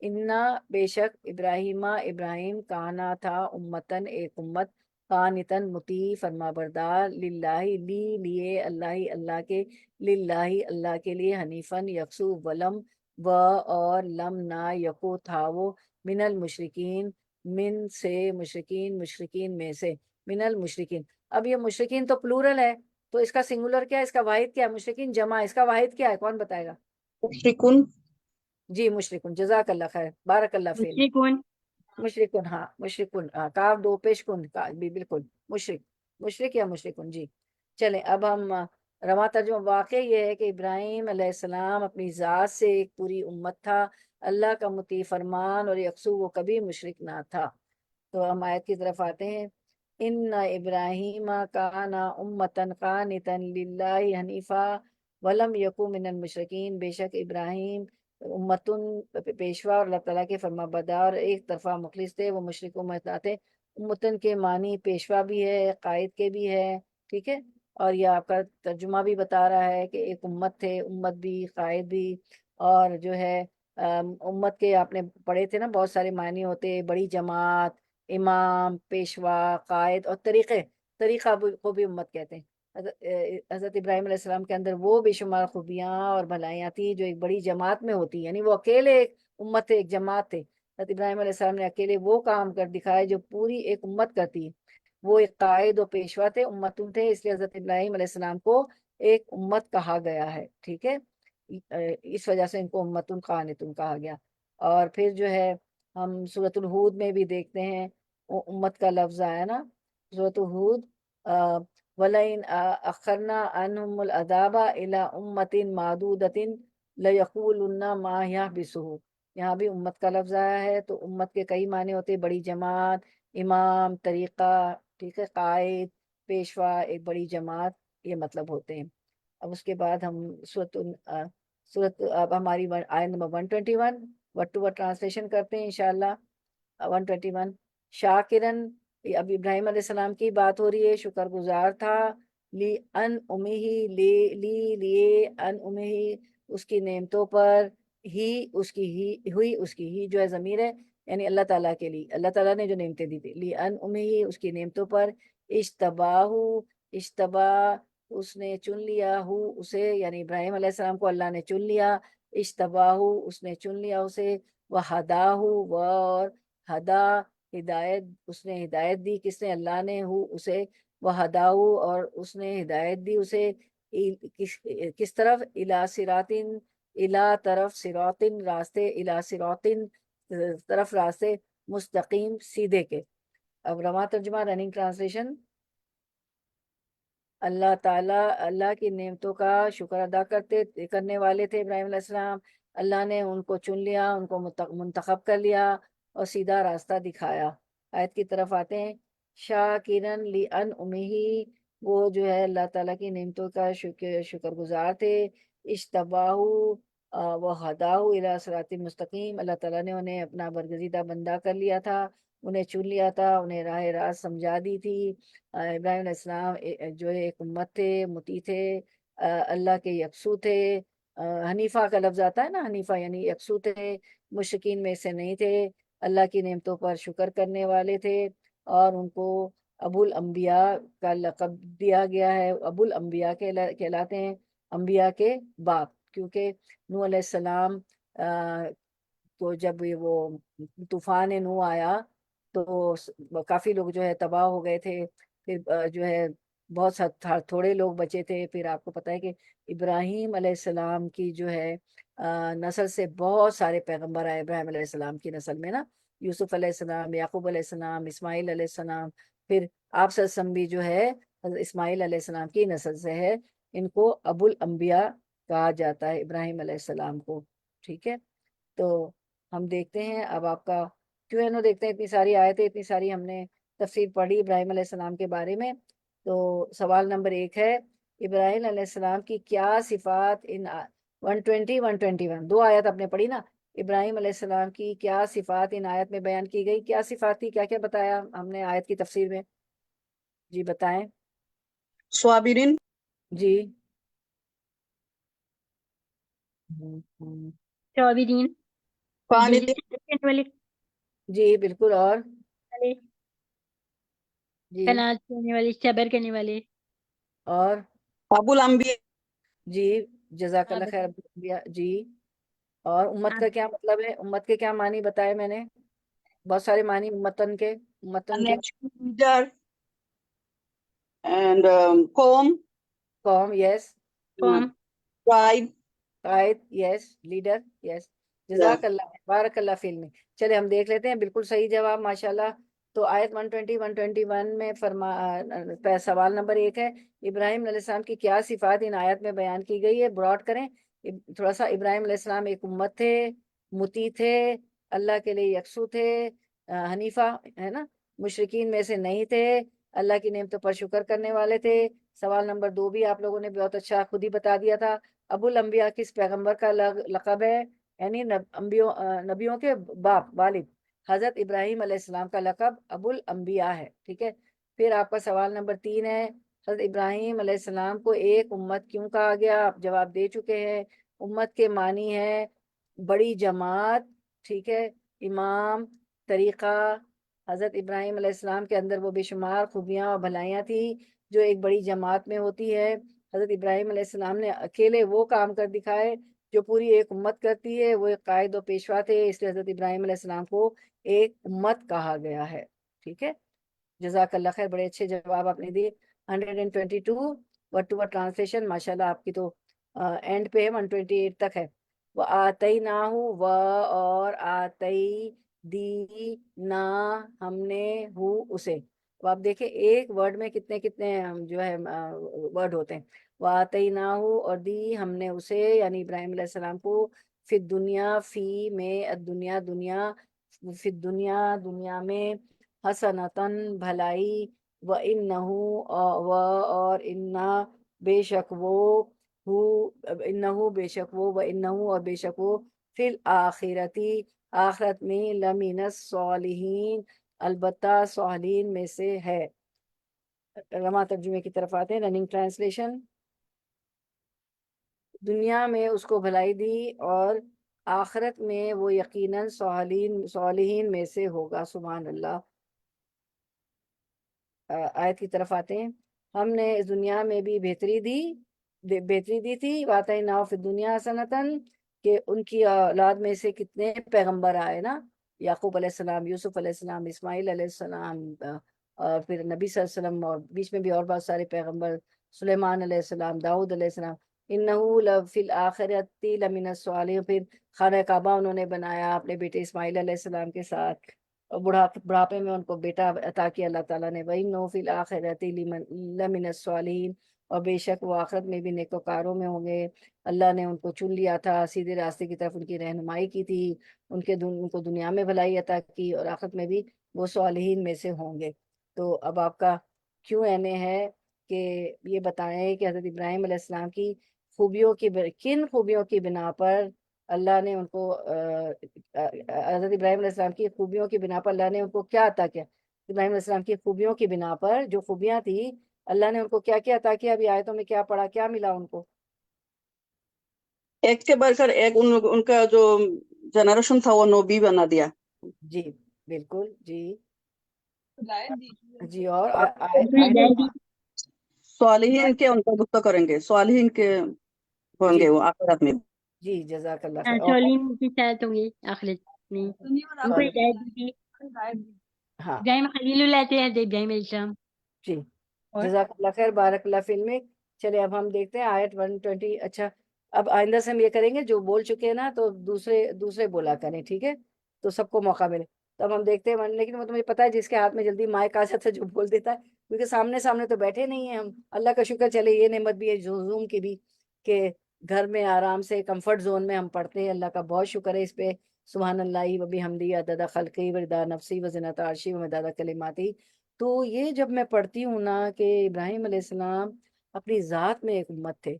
انا بے شک ابراہیم کانا تھا امتن ایک امت، قانتن مطیع فرما بردار، للہ لیے اللہ کے، للہ اللہ کے لیے، حنیفن یکسو ولم و اور لم نہ یکو تھا وہ، من المشرکین من سے مشرکین میں سے، من المشرکین۔ اب یہ مشرکین تو پلورل ہے، تو اس کا سنگولر کیا ہے، اس کا واحد کیا ہے؟ مشرکین جمع، اس کا واحد کیا ہے؟ کون بتائے گا؟ مشرکون۔ جی مشرکون، جزاک اللہ خیر، بارک اللہ فیل۔ مشرکون۔ مشرکون، ہاں مشرکون، کاف دو پیش کن کا بھی بالکل مشرک یا مشرکون۔ جی چلیں، اب ہم رواں ترجمہ۔ واقع یہ ہے کہ ابراہیم علیہ السلام اپنی ذات سے ایک پوری امت تھا، اللہ کا مطیع فرمان، اور یکسو وہ کبھی مشرک نہ تھا۔ تو ہم آیت کی طرف آتے ہیں۔ ان ابراہیم کان امتن قانتا للہ حنیفا ولم یکو من المشرکین، بے شک ابراہیم امتن پیشوا اور اللہ تعالیٰ کے فرما بردار، ایک طرفہ مخلص تھے، وہ مشرکوں میں تھے۔ امتن کے معنی پیشوا بھی ہے، قائد کے بھی ہے، ٹھیک ہے، اور یہ آپ کا ترجمہ بھی بتا رہا ہے کہ ایک امت تھے، امت بھی، قائد بھی، اور جو ہے امت کے آپ نے پڑھے تھے نا، بہت سارے معنی ہوتے، بڑی جماعت، امام، پیشوا، قائد، اور طریقہ کو بھی امت کہتے ہیں۔ حضرت ابراہیم علیہ السلام کے اندر وہ بے شمار خوبیاں اور بھلائیاں تھیں جو ایک بڑی جماعت میں ہوتی ہیں، یعنی وہ اکیلے ایک امت تھے، ایک جماعت تھے۔ حضرت ابراہیم علیہ السلام نے اکیلے وہ کام کر دکھائے جو پوری ایک امت کرتی ہے۔ وہ ایک قائد و پیشوا تھے، امتن تھے، اس لیے حضرت ابراہیم علیہ السلام کو ایک امت کہا گیا ہے، ٹھیک ہے، اس وجہ سے ان کو امتن قانتن کہا گیا۔ اور پھر جو ہے ہم سورۃ الہود میں بھی دیکھتے ہیں وہ امت کا لفظ آیا نا، سورۃ الہود، وَلَئِنْ أَخَّرْنَا عَنْهُمُ الْعَذَابَ إِلَىٰ أُمَّةٍ مَّعْدُودَةٍ لَيَقُولُنَّ مَا يَحْبِسُهُ۔ یہاں بھی امت کا لفظ آیا ہے، تو امت کے کئی معنی ہوتے، بڑی جماعت، امام، طریقہ، ٹھیک ہے، قائد، پیشوا، ایک بڑی جماعت، یہ مطلب ہوتے ہیں۔ اب اس کے بعد ہم اب ہماری آیت number 121 word to word translation کرتے ہیں انشاءاللہ۔ 121 شاکرن، اب ابراہیم علیہ السلام کی بات ہو رہی ہے، شکر گزار تھا، لی ان امیہی، لیے ان امیہی، اس کی نعمتوں پر، ہی اس کی ہی جو ہے ضمیر ہے، یعنی اللہ تعالیٰ کے لیے، اللہ تعالیٰ نے جو نعمتیں دی تھی، لی ان امیہی، اس کی نعمتوں پر، اشتبا اس نے چن لیا ہو اسے، یعنی ابراہیم علیہ السلام کو اللہ نے چن لیا، اشتباہ اس نے چن لیا اسے، وہداہ اور ہدا ہدایت، اس نے ہدایت دی، کس نے؟ اللہ نے، ہو اسے، وہداہ اور اس نے ہدایت دی اسے، کس طرف؟ الی صراطن، الی طرف، صراطن راستے، الی صراطن طرف راستے، مستقیم سیدھے کے۔ اب رواں ترجمہ رننگ ٹرانسلیشن۔ اللہ تعالیٰ اللہ کی نعمتوں کا شکر ادا کرنے والے تھے ابراہیم علیہ السلام. اللہ نے ان کو چن لیا, ان کو منتخب کر لیا اور سیدھا راستہ دکھایا. آیت کی طرف آتے ہیں. شاکرن لِأَنْعُمِهِ, وہ جو ہے اللہ تعالیٰ کی نعمتوں کا شکر گزار تھے. اجتباہو وہداہو الی صراط مستقیم, اللہ تعالیٰ نے انہیں اپنا برگزیدہ بندہ کر لیا تھا, انہیں چن لیا تھا, انہیں راہ راست سمجھا دی تھی. ابراہیم علیہ السلام جو ہے ایک امت تھے, مطیع تھے, اللہ کے یکسو تھے. حنیفہ کا لفظ آتا ہے نا, حنیفہ یعنی یکسو تھے, مشرکین میں سے نہیں تھے, اللہ کی نعمتوں پر شکر کرنے والے تھے. اور ان کو ابو الانبیاء کا لقب دیا گیا ہے. ابو الانبیاء کہلاتے ہیں, انبیاء کے باپ, کیونکہ نوح علیہ السلام تو جب وہ طوفان نوح آیا تو کافی لوگ جو ہے تباہ ہو گئے تھے. پھر جو ہے بہت تھوڑے لوگ بچے تھے. پھر آپ کو پتہ ہے کہ ابراہیم علیہ السلام کی جو ہے نسل سے بہت سارے پیغمبر آئے ابراہیم علیہ السلام کی نسل میں نا. یوسف علیہ السلام, یعقوب علیہ السلام, اسماعیل علیہ السلام, پھر آپ صلی اللہ علیہ وسلم بھی جو ہے حضرت اسماعیل علیہ السلام کی نسل سے ہے. ان کو ابو الانبیاء کہا جاتا ہے ابراہیم علیہ السلام کو. ٹھیک ہے, تو ہم دیکھتے ہیں اب آپ کا Q&A دیکھتے ہیں. اتنی ساری آیتیں, اتنی ساری ہم نے تفسیر پڑھی ابراہیم علیہ السلام کے بارے میں. تو سوال نمبر 1 ہے, ابراہیم علیہ السلام کی کیا صفات ان 120 121 دو آیت آپ نے پڑھی نا, ابراہیم علیہ السلام کی کیا صفات ان آیت میں بیان کی گئی, کیا صفات تھی, کیا کیا بتایا ہم نے آیت کی تفسیر میں؟ جی بتائیں. صابرین, جی صابرین, قانتین, کرنے والے, جی بالکل. اور جی قناعت کرنے والے, صبر کرنے والے. اور ابو الانبیاء, جی جزاک اللہ خیر. جی, اور امت کا کیا مطلب ہے, امت کے کیا معنی بتائے میں نے, بہت سارے معنی امتن کے national leader, and قوم, یس, قوم, tribe. قائد, یس, لیڈر, یس. جزاک اللہ, بارک اللہ فی علمی. چلے ہم دیکھ لیتے ہیں. بالکل صحیح جواب ماشاءاللہ. تو آیت 120 121 میں سوال نمبر 1 ہے, ابراہیم علیہ السلام کی کیا صفات ان آیت میں بیان کی گئی ہے. براڈ کریں تھوڑا سا. ابراہیم علیہ السلام ایک امت تھے, مطیع تھے, اللہ کے لیے یکسو تھے, حنیفہ ہے نا, مشرکین میں سے نہیں تھے, اللہ کی نعمتوں پر شکر کرنے والے تھے. سوال نمبر 2 بھی آپ لوگوں نے بہت اچھا خود ہی بتا دیا تھا. ابو الانبیاء کس پیغمبر کا لقب ہے, یعنی نبیوں کے باپ, والد. حضرت ابراہیم علیہ السلام کا لقب ابو الانبیاء ہے. ٹھیک ہے. پھر آپ کا سوال نمبر 3 ہے, حضرت ابراہیم علیہ السلام کو ایک امت کیوں کہا گیا. آپ جواب دے چکے ہیں. امت کے معنی ہے بڑی جماعت. ٹھیک ہے, امام, طریقہ. حضرت ابراہیم علیہ السلام کے اندر وہ بے شمار خوبیاں اور بھلائیاں تھیں جو ایک بڑی جماعت میں ہوتی ہے. حضرت ابراہیم علیہ السلام نے اکیلے وہ کام کر دکھائے جو پوری ایک امت کرتی ہے. وہ ایک قائد و پیشوا تھے, اس لیے حضرت ابراہیم علیہ السلام کو ایک امت کہا گیا ہے. ٹھیک ہے, جزاک اللہ خیر. بڑے اچھے جواب آپ نے دیے. 122 ورڈ ٹو ورڈ ٹرانسلیشن ماشاءاللہ آپ کی تو اینڈ پہ ہے, 128 تک ہے. وہ آتی نہ ہوں, و اور آتی دی نا ہم نے ہو اسے. تو آپ دیکھیں ایک ورڈ میں کتنے جو ہے ورڈ ہوتے ہیں. وَآتَيْنَاهُ, اور دی ہم نے اسے, یعنی ابراہیم علیہ السلام کو, فی الدنیا, فی میں, الدنیا دنیا, فی الدنیا دنیا میں, حسنتاً بھلائی, وَإِنَّهُ اور اِنَّا بے شک وہ, اِنَّهُ بے شک وہ, وَإِنَّهُ اور بے شک وہ, فی الآخرتی آخرت میں, لمن الصالحین البتہ صالحین میں سے ہے. رما ترجمے کی طرف آتے ہیں. Running translation. دنیا میں اس کو بھلائی دی اور آخرت میں وہ یقیناً صالحین میں سے ہوگا. سبحان اللہ. آیت کی طرف آتے ہیں. ہم نے اس دنیا میں بھی بہتری دی تھی. وَآتَيْنَاهُ فِي الدُّنْيَا حَسَنَةً, کہ ان کی اولاد میں سے کتنے پیغمبر آئے نا, یعقوب علیہ السلام, یوسف علیہ السلام, اسماعیل علیہ السلام, اور پھر نبی صلی اللہ علیہ وسلم, اور بیچ میں بھی اور بہت سارے پیغمبر, سلیمان علیہ السلام, داؤد علیہ السلام. انہو فی الآخرتی لمن الصالحین, پھر خانہ کعبہ انہوں نے بنایا اپنے بیٹے اسماعیل علیہ السلام کے ساتھ. اور بڑھاپے میں ان کو بیٹا عطا کیا اللہ تعالیٰ نے. وَإِنَّهُ فِي الْآخِرَةِ لَمِنَ الصَّالِحِينَ, اور بے شک وہ آخرت میں بھی نیکوکاروں میں ہوں گے. اللہ نے ان کو چن لیا تھا, سیدھے راستے کی طرف ان کی رہنمائی کی تھی, ان کو دنیا میں بھلائی عطا کی, اور آخرت میں بھی وہ صالحین میں سے ہوں گے. تو اب آپ کا Q&A ہے کہ یہ بتائیں کہ حضرت ابراہیم علیہ السلام کی کن خوبیوں کی بنا پر اللہ نے ان کو حضرت ابراہیم علیہ السلام کی خوبیوں کی بنا پر اللہ نے ان کو کیا عطا کیا. ابراہیم علیہ السلام کی خوبیوں کی بنا پر جو خوبیاں تھی اللہ نے ان کو کیا کیا عطا کیا, ابھی آیتوں میں کیا پڑھا, کیا ملا ان کو؟ ایک کے بڑھ کر ایک ان کا جو جنریشن تھا وہ نبی بنا دیا. جی بالکل. جی ہدایت دی تھی. جی. اور بالکل ہدایت دی. صالحین کے ان کا گفتہ کریں گے, صالحین کے ہوں جی گے وہ آخرت میں. جی جزاک اللہ خیر. اور سولین کی ساتھ ہوں گے آخرت میں. دنیا اور ان کو آخرت میں ہدایت دی تھی. ہدایت دی. ہاں ابراہیم خلیل اللہ تھے, حضرت ابراہیم علیہ السلام. جی اور جزاک اللہ خیر, بارک اللہ فی علمک. چلے اب ہم دیکھتے ہیں آیت 120. اچھا اب آئندہ سے ہم یہ کریں گے, جو بول چکے ہیں نا تو دوسرے بولا کریں, ٹھیک ہے, تو سب کو موقع ملے. تو اب ہم دیکھتے ہیں, لیکن وہ تو مجھے پتا ہے جس کے ہاتھ میں جلدی مائک آ جاتا ہے جو بول دیتا ہے, کیونکہ سامنے تو بیٹھے نہیں ہیں ہم. اللہ کا شکر, چلے یہ نعمت بھی ہے زوم کی بھی کہ گھر میں آرام سے کمفرٹ زون میں ہم پڑھتے ہیں. اللہ کا بہت شکر ہے اس پہ. سبحان اللہ و بحمدی عدد خلقی و رضا نفسی و زنت عرشی و مداد کلماتی. تو یہ جب میں پڑھتی ہوں نا کہ ابراہیم علیہ السلام اپنی ذات میں ایک امت تھے.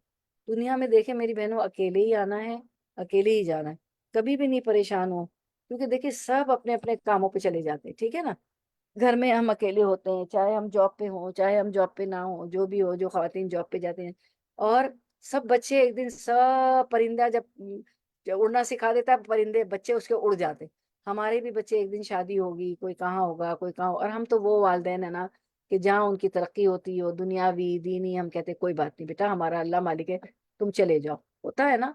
دنیا میں دیکھیں میری بہنوں, اکیلے ہی آنا ہے, اکیلے ہی جانا ہے, کبھی بھی نہیں پریشان ہو, کیونکہ دیکھیں سب اپنے اپنے کاموں پہ چلے جاتے ہیں, ٹھیک ہے نا. گھر میں ہم اکیلے ہوتے ہیں, چاہے ہم جاب پہ ہوں چاہے ہم جاب پہ نہ ہوں, جو بھی ہو, جو خواتین جاب پہ جاتے ہیں. اور سب بچے ایک دن, سب پرندہ جب اڑنا سکھا دیتا ہے پرندے بچے اس کے اڑ جاتے. ہمارے بھی بچے ایک دن شادی ہوگی, کوئی کہاں ہوگا کوئی کہاں ہوگا, اور ہم تو وہ والدین ہیں نا کہ جہاں ان کی ترقی ہوتی ہو دنیاوی دینی, ہم کہتے کوئی بات نہیں بیٹا, ہمارا اللہ مالک ہے, تم چلے جاؤ, ہوتا ہے نا.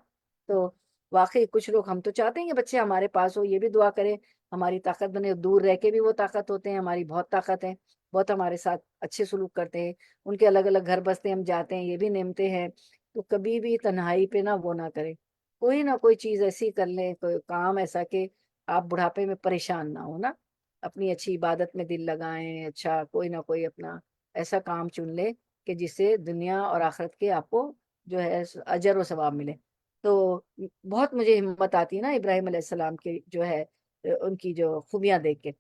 تو واقعی کچھ لوگ, ہم تو چاہتے ہیں کہ بچے ہمارے پاس ہو, یہ بھی دعا کریں ہماری طاقت بنے. دور رہ کے بھی وہ طاقت ہوتے ہیں, ہماری بہت طاقت ہے, بہت ہمارے ساتھ اچھے سلوک کرتے ہیں, ان کے الگ الگ گھر بستے ہم جاتے ہیں, یہ بھی نعمتیں ہیں. تو کبھی بھی تنہائی پہ نہ وہ نہ کرے, کوئی نہ کوئی چیز ایسی کر لیں, کوئی کام ایسا کہ آپ بڑھاپے میں پریشان نہ ہو نا. اپنی اچھی عبادت میں دل لگائیں, اچھا کوئی نہ کوئی اپنا ایسا کام چن لے کہ جس سے دنیا اور آخرت کے آپ کو جو ہے اجر و ثواب ملے. تو بہت مجھے ہمت آتی ہے نا ابراہیم علیہ السلام کی جو ہے ان کی جو خوبیاں دیکھ کے.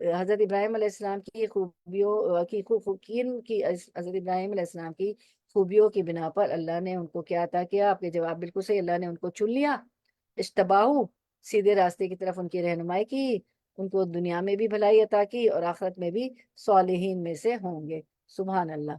حضرت ابراہیم علیہ السلام کی خوبیوں کی حضرت ابراہیم علیہ السلام کی خوبیوں کی بنا پر اللہ نے ان کو کیا عطا کیا. آپ کے جواب بالکل صحیح, اللہ نے ان کو چن لیا, اجتباہو, سیدھے راستے کی طرف ان کی رہنمائی کی, ان کو دنیا میں بھی بھلائی عطا کی اور آخرت میں بھی صالحین میں سے ہوں گے. سبحان اللہ.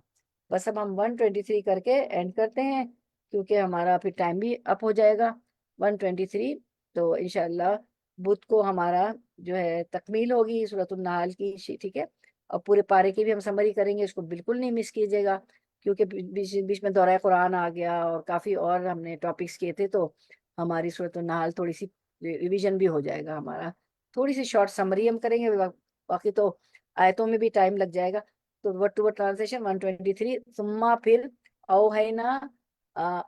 بس اب ہم 123 کر کے اینڈ کرتے ہیں کیونکہ ہمارا پھر ٹائم بھی اپ ہو جائے گا. 123 تو انشاءاللہ بدھ کو ہمارا جو ہے تکمیل ہوگی سورۃ النحل کی, ٹھیک ہے. اور پورے پارے کی بھی ہم سمری کریں گے, اس کو بالکل نہیں مس کیجیے گا کیونکہ بیچ میں دورہ قرآن آ گیا اور کافی اور ہم نے ٹاپکس کیے تھے, تو ہماری سورۃ النحل تھوڑی سی ریویژن بھی ہو جائے گا ہمارا. تھوڑی سی شارٹ سمری ہم کریں گے, باقی تو آیتوں میں بھی ٹائم لگ جائے گا. تو ورڈ ٹو ورڈ ٹرانسلیشن 123. ثم پھر اوحینا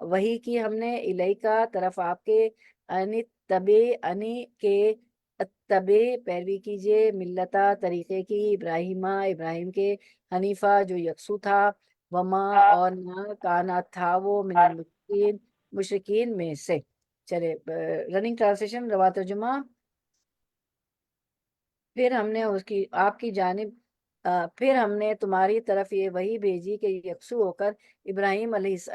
وہی کی ہم نے الیکا طرف آپ کے, انی تبے انی کے تبے پیروی کیجئے, ملتا طریقے کی, ابراہیم کے, حنیفہ جو یکسو تھا, وما اور نہ کانا تھا وہ, من مشرکین میں سے. چلے رننگ ٹرانسلیشن روا ترجمہ. پھر ہم نے آپ کی جانب پھر ہم نے تمہاری طرف یہ وہی بھیجی کہ یکسو ہو کر ابراہیم علیہ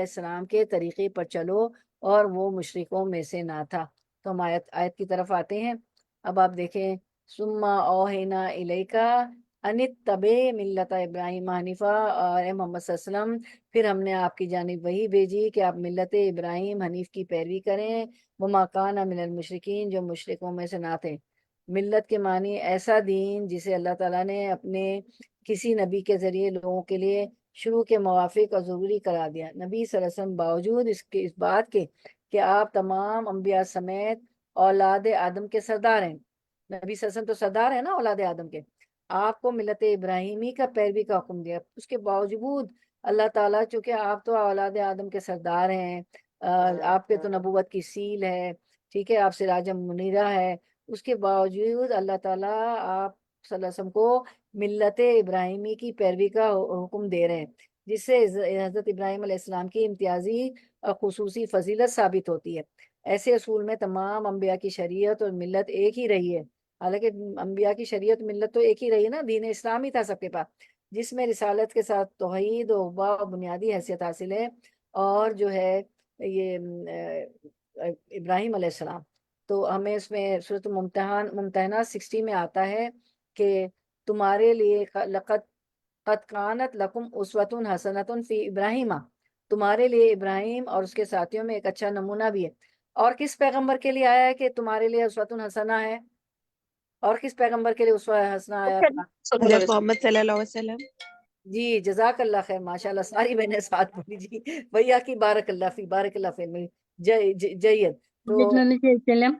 السلام کے طریقے پر چلو اور وہ مشرکوں میں سے نہ تھا. تو ہم آیت کی طرف آتے ہیں. اب آپ دیکھیں, ثم اوحینا الیکا ان اتبع ملت ابراہیم حنیفہ, اور محمد صلی اللہ علیہ وسلم پھر ہم نے آپ کی جانب وہی بھیجی کہ آپ ملت ابراہیم حنیف کی پیروی کریں, وما کان من المشرکین, جو مشرکوں میں سے نہ تھے. ملت کے معنی ایسا دین جسے اللہ تعالیٰ نے اپنے کسی نبی کے ذریعے لوگوں کے لیے شروع کے موافق اور ضروری کرا دیا. نبی صلی اللہ علیہ وسلم باوجود اس بات کے کہ آپ تمام انبیاء سمیت اولاد آدم کے سردار ہیں, نبی صلی اللہ علیہ وسلم تو سردار ہیں نا اولاد آدم کے, آپ کو ملت ابراہیمی کا پیروی کا حکم دیا. اس کے باوجود اللہ تعالیٰ, چونکہ آپ تو اولاد آدم کے سردار ہیں, آپ کے تو نبوت کی سیل ہے, ٹھیک ہے, آپ سراج منیرہ ہے, اس کے باوجود اللہ تعالیٰ آپ صلی اللہ علیہ وسلم کو ملت ابراہیمی کی پیروی کا حکم دے رہے ہیں، جس سے حضرت ابراہیم علیہ السلام کی امتیازی اور خصوصی فضیلت ثابت ہوتی ہے۔ ایسے اصول میں تمام انبیاء کی شریعت اور ملت ایک ہی رہی ہے، حالانکہ انبیاء کی شریعت ملت تو ایک ہی رہی ہے نا، دین اسلام ہی تھا سب کے پاس، جس میں رسالت کے ساتھ توحید و بنیادی حیثیت حاصل ہے، اور جو ہے یہ ابراہیم علیہ السلام، تو ہمیں اس میں سورۃ ممتحنہ 60 میں آتا ہے کہ تمہارے لیے قد کانت لکم اسوۃ حسنۃ فی ابراہیم، تمہارے لیے ابراہیم اور اس کے ساتھیوں میں ایک اچھا نمونہ بھی ہے۔ اور کس پیغمبر کے لیے آیا ہے کہ تمہارے لیے اسوۃ حسنہ ہے؟ اور کس پیغمبر کے لیے اسوہ حسنہ آیا تھا؟ حضرت محمد صلی اللہ علیہ وسلم۔ جی جزاک اللہ خیر، ماشاءاللہ ساری بہنیں ساتھ بولی جی، بھیا کی بارک اللہ فی، بارک اللہ فی میں جید تو حضرت محمد صلی اللہ علیہ وسلم۔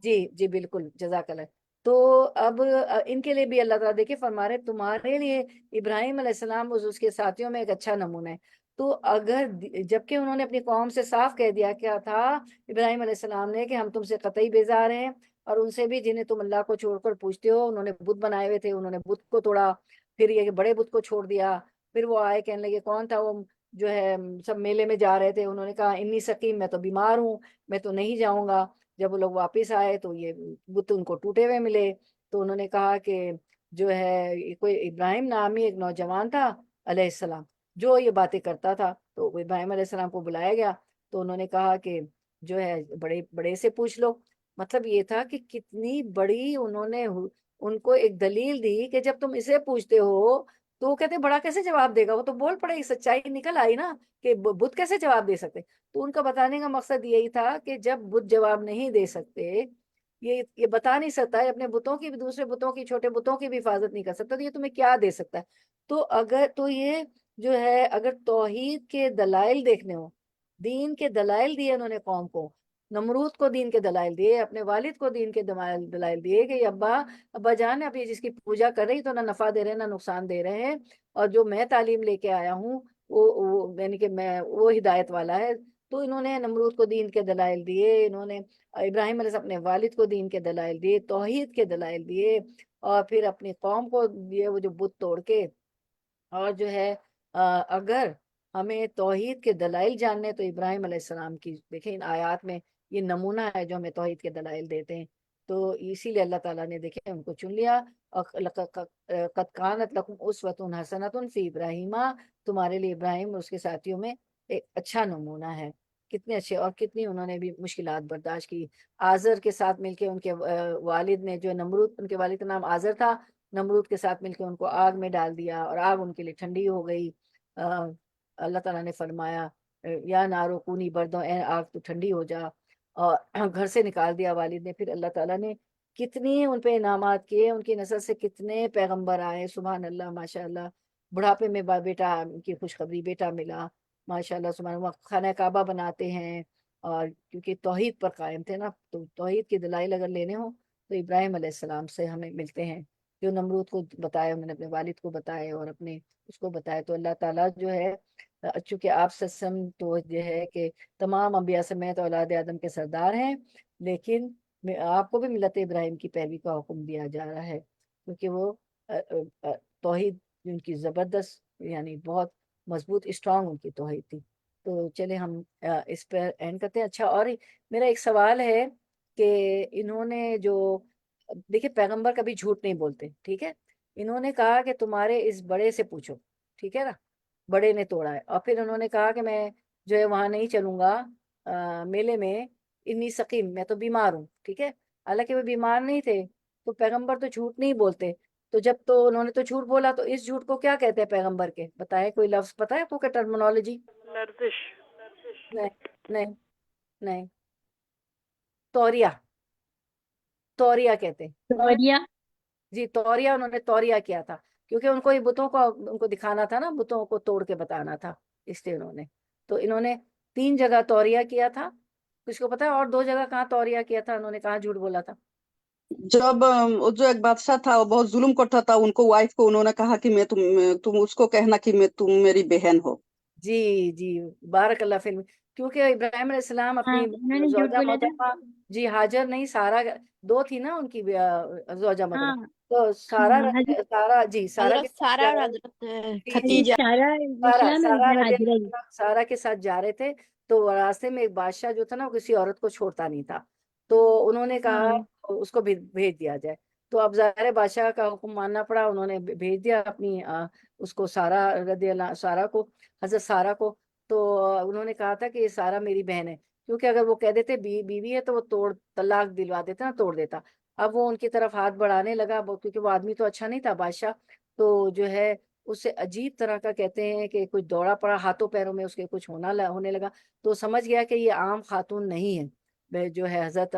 جی جی بالکل جزاک اللہ۔ تو اب ان کے لیے بھی اللہ تعالیٰ دیکھیں فرما رہے تمہارے لیے ابراہیم علیہ السلام اس کے ساتھیوں میں ایک اچھا نمونہ ہے۔ تو اگر جبکہ انہوں نے اپنی قوم سے صاف کہہ دیا کیا تھا ابراہیم علیہ السلام نے کہ ہم تم سے قطعی بیزار ہیں، اور ان سے بھی جنہیں تم اللہ کو چھوڑ کر پوچھتے ہو، انہوں نے بت بنائے ہوئے تھے، انہوں نے بت کو توڑا، پھر یہ کہ بڑے بت کو چھوڑ دیا، پھر وہ آئے کہنے لگے کون تھا وہ جو ہے سب میلے میں جا رہے تھے، انہوں نے کہا انی سقیم، میں تو بیمار ہوں، میں تو نہیں جاؤں گا۔ جب وہ لوگ واپس آئے تو یہ بت ان کو ٹوٹے ہوئے ملے، تو انہوں نے کہا کہ جو ہے کوئی ابراہیم نامی ایک نوجوان تھا علیہ السلام جو یہ باتیں کرتا تھا، تو ابراہیم علیہ السلام کو بلایا گیا، تو انہوں نے کہا کہ جو ہے بڑے بڑے سے پوچھ لو۔ مطلب یہ تھا کہ کتنی بڑی انہوں نے ان کو ایک دلیل دی کہ جب تم اسے پوچھتے ہو تو وہ کہتے بڑا کیسے جواب دے گا، وہ تو بول پڑے، سچائی نکل آئی نا کہ بت کیسے جواب دے سکتے۔ تو ان کا بتانے کا مقصد یہی تھا کہ جب بت جواب نہیں دے سکتے، یہ بتا نہیں سکتا ہے اپنے بتوں کی بھی، دوسرے بتوں کی، چھوٹے بتوں کی بھی حفاظت نہیں کر سکتا، تو یہ تمہیں کیا دے سکتا ہے؟ تو یہ جو ہے اگر توحید کے دلائل دیکھنے ہو، دین کے دلائل دیے انہوں نے قوم کو، نمرود کو دین کے دلائل دیے، اپنے والد کو دین کے دلائل دیے کہ ابا جان اب یہ جس کی پوجا کر رہی تو نہ نفع دے رہے نہ نقصان دے رہے ہیں، اور جو میں تعلیم لے کے آیا ہوں وہ یعنی کہ میں وہ ہدایت والا ہے۔ تو انہوں نے نمرود کو دین کے دلائل دیے، انہوں نے ابراہیم علیہ السلام اپنے والد کو دین کے دلائل دیے، توحید کے دلائل دیے، اور پھر اپنی قوم کو دیے وہ جو بت توڑ کے۔ اور جو ہے اگر ہمیں توحید کے دلائل جاننے تو ابراہیم علیہ السلام کی دیکھیں ان آیات میں یہ نمونہ ہے جو ہمیں توحید کے دلائل دیتے ہیں، تو اسی لیے اللہ تعالیٰ نے دیکھیں ان کو چن لیا۔ قد کانت لکم اسوۃ حسنۃ فی ابراہیم، تمہارے لیے ابراہیم اور اس کے ساتھیوں میں ایک اچھا نمونہ ہے۔ کتنے اچھے، اور کتنی انہوں نے بھی مشکلات برداشت کی، آزر کے ساتھ مل کے ان کے والد نے جو نمرود، ان کے والد کا نام آزر تھا، نمرود کے ساتھ مل کے ان کو آگ میں ڈال دیا اور آگ ان کے لیے ٹھنڈی ہو گئی۔ اللہ تعالیٰ نے فرمایا یا نارو کونی بردوں، اے آگ تو ٹھنڈی ہو جا، اور گھر سے نکال دیا والد نے۔ پھر اللہ تعالیٰ نے کتنی ان پہ انعامات کیے، ان کی نسل سے کتنے پیغمبر آئے، سبحان اللہ ماشاء اللہ۔ بڑھاپے میں بیٹا کی خوشخبری، بیٹا ملا ماشاء اللہ سبحان اللہ، خانہ کعبہ بناتے ہیں، اور کیونکہ توحید پر قائم تھے نا، تو توحید کے دلائل اگر لینے ہوں تو ابراہیم علیہ السلام سے ہمیں ملتے ہیں، جو نمرود کو بتایا، انہوں نے اپنے والد کو بتائے اور اپنے اس کو بتایا۔ تو اللہ تعالیٰ جو ہے چونکہ آپ سسم تو یہ ہے کہ تمام انبیاء سمیت اولاد آدم کے سردار ہیں، لیکن آپ کو بھی ملت ابراہیم کی پیروی کا حکم دیا جا رہا ہے، کیونکہ وہ توحید ان کی زبردست، یعنی بہت مضبوط اسٹرانگ ان کی توحید تھی۔ تو چلے ہم اس پر اینڈ کرتے ہیں۔ اچھا، اور میرا ایک سوال ہے کہ انہوں نے جو دیکھیں پیغمبر کبھی جھوٹ نہیں بولتے، ٹھیک ہے، انہوں نے کہا کہ تمہارے اس بڑے سے پوچھو، ٹھیک ہے نا، بڑے نے توڑا ہے، اور پھر انہوں نے کہا کہ میں جو ہے وہاں نہیں چلوں گا میلے میں، انی سقیم، میں تو بیمار ہوں، ٹھیک ہے، حالانکہ وہ بیمار نہیں تھے۔ تو پیغمبر تو جھوٹ نہیں بولتے، تو جب تو انہوں نے تو جھوٹ بولا، تو اس جھوٹ کو کیا کہتے ہیں پیغمبر کے؟ بتائیں، کوئی لفظ پتہ ہے آپ کو، ٹرمنالوجی؟ لرزش۔ نہیں نہیں نہیں، توریہ، توریہ کہتے ہیں توریہ۔ جی، توریہ، انہوں نے توریہ کیا تھا، کیونکہ ان کو یہ بتوں کو ان کو دکھانا تھا نا، بتوں کو توڑ کے بتانا تھا، اس لیے انہوں نے 3 جگہ توریہ کیا تھا۔ کچھ کو پتا ہے اور 2 جگہ کہاں توریہ کیا تھا، انہوں نے کہاں جھوٹ بولا تھا؟ جب وہ جو ایک بادشاہ تھا وہ بہت ظلم کرتا تھا ان کو، وائف کو، انہوں نے کہا کہ میں تم اس کو کہنا کہ تم میری بہن ہو۔ جی جی، بارک اللہ فی، کیونکہ ابراہیم علیہ السلام ہاں اپنی انہوں نے جھوٹ زوجہ بولا تھا. محترمہ جی ہاجر نہیں سارا دو تھی نا ان کی زوجہ ہاں محترمہ، تو سارا حضرت سارا جی سارا کے حضرت ساتھ سارا جا اور رہے حضرت جی جی حضرت خدیجہ. سارا سارا اسلام سارا ہے رضی حاضرہ اللہ جی. عنہا سارا کے ساتھ جا رہے تھے، تو راستے میں ایک بادشاہ جو تھا نا وہ کسی عورت کو چھوڑتا نہیں تھا، تو انہوں نے کہا ہاں اس کو بھیج دیا جائے، تو اب ظاہر بادشاہ کا حکم ماننا پڑا، انہوں نے بھیج دیا اپنی اس کو سارا رضی اللہ سارا کو، حضرت سارا کو، تو انہوں نے کہا تھا کہ یہ سارا میری بہن ہے، کیونکہ اگر وہ کہہ دیتے بیوی ہے تو وہ طلاق دلوا دیتا نا، توڑ دیتا. اب وہ ان کی طرف ہاتھ بڑھانے لگا کیونکہ وہ آدمی تو اچھا نہیں تھا بادشاہ، تو جو ہے اس سے عجیب طرح کا کہتے ہیں کہ کچھ دوڑا پڑا ہاتھوں پیروں میں اس کے کچھ ہونے لگا، تو سمجھ گیا کہ یہ عام خاتون نہیں ہے جو ہے حضرت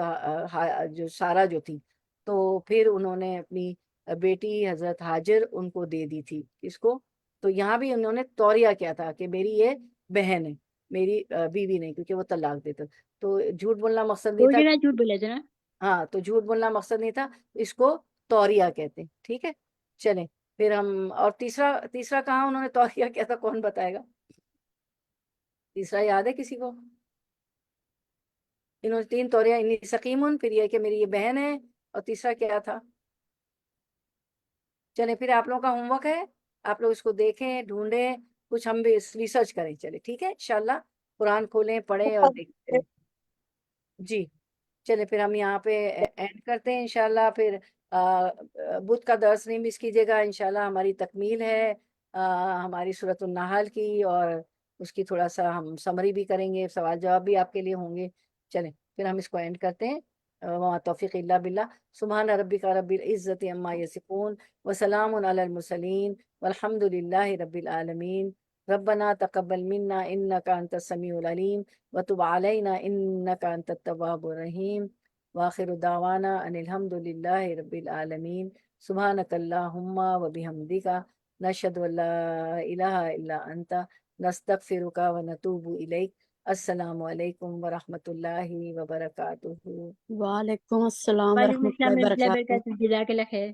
جو سارا جو تھی، تو پھر انہوں نے اپنی بیٹی حضرت ہاجر ان کو دے دی تھی. اس کو تو یہاں بھی انہوں نے توریہ کیا تھا کہ میری یہ بہن ہے، میری بیوی نہیں، کیونکہ وہ طلاق دیتے، تو جھوٹ بولنا مقصد نہیں دو تھا. جگہ جھوٹ بولا تھا نا. ہاں تو جھوٹ بولنا مقصد نہیں تھا، اس کو توریہ کہتے ہیں. ٹھیک ہے چلیں پھر ہم، اور تیسرا کہاں انہوں نے توریہ کیا تھا، کون بتائے گا؟ تیسرا یاد ہے کسی کو؟ انہوں نے 3 توریہ، انی سقیمن، پھر یہ کہ میری یہ بہن ہے، اور تیسرا کیا تھا؟ چلیں پھر آپ لوگوں کا ہوم ورک ہے، آپ لوگ اس کو دیکھیں، ڈھونڈیں، کچھ ہم بھی ریسرچ کریں. چلے ٹھیک ہے انشاءاللہ قرآن کھولیں پڑھیں اور دیکھتے ہیں. جی چلے پھر ہم یہاں پہ اینڈ کرتے ہیں انشاءاللہ. پھر بدھ کا درس نہیں مس کیجیے گا، انشاءاللہ ہماری تکمیل ہے ہماری سورۃ النحل کی، اور اس کی تھوڑا سا ہم سمری بھی کریں گے، سوال جواب بھی آپ کے لیے ہوں گے. چلیں پھر ہم اس کو اینڈ کرتے ہیں. وما توفیق الا باللہ. سبحان ربک رب العزت عما یصفون وسلام علی المرسلین والحمد للہ رب العالمین. ربنا تقبل منا انک انت السمیع العلیم وتب علینا انک انت التواب الرحیم. واخر دعوانا ان الحمد للہ رب العالمین. سبحانک اللہم وبحمدک نشہد ان لا الہ الا انت نستغفرک ونتوب الیک. السلام علیکم ورحمۃ اللہ وبرکاتہ. وعلیکم السلام وعلیکم ورحمۃ السلام اللہ ورحمۃ اللہ وبرکاتہ. وبرکاتہ. جزاک اللہ خیر.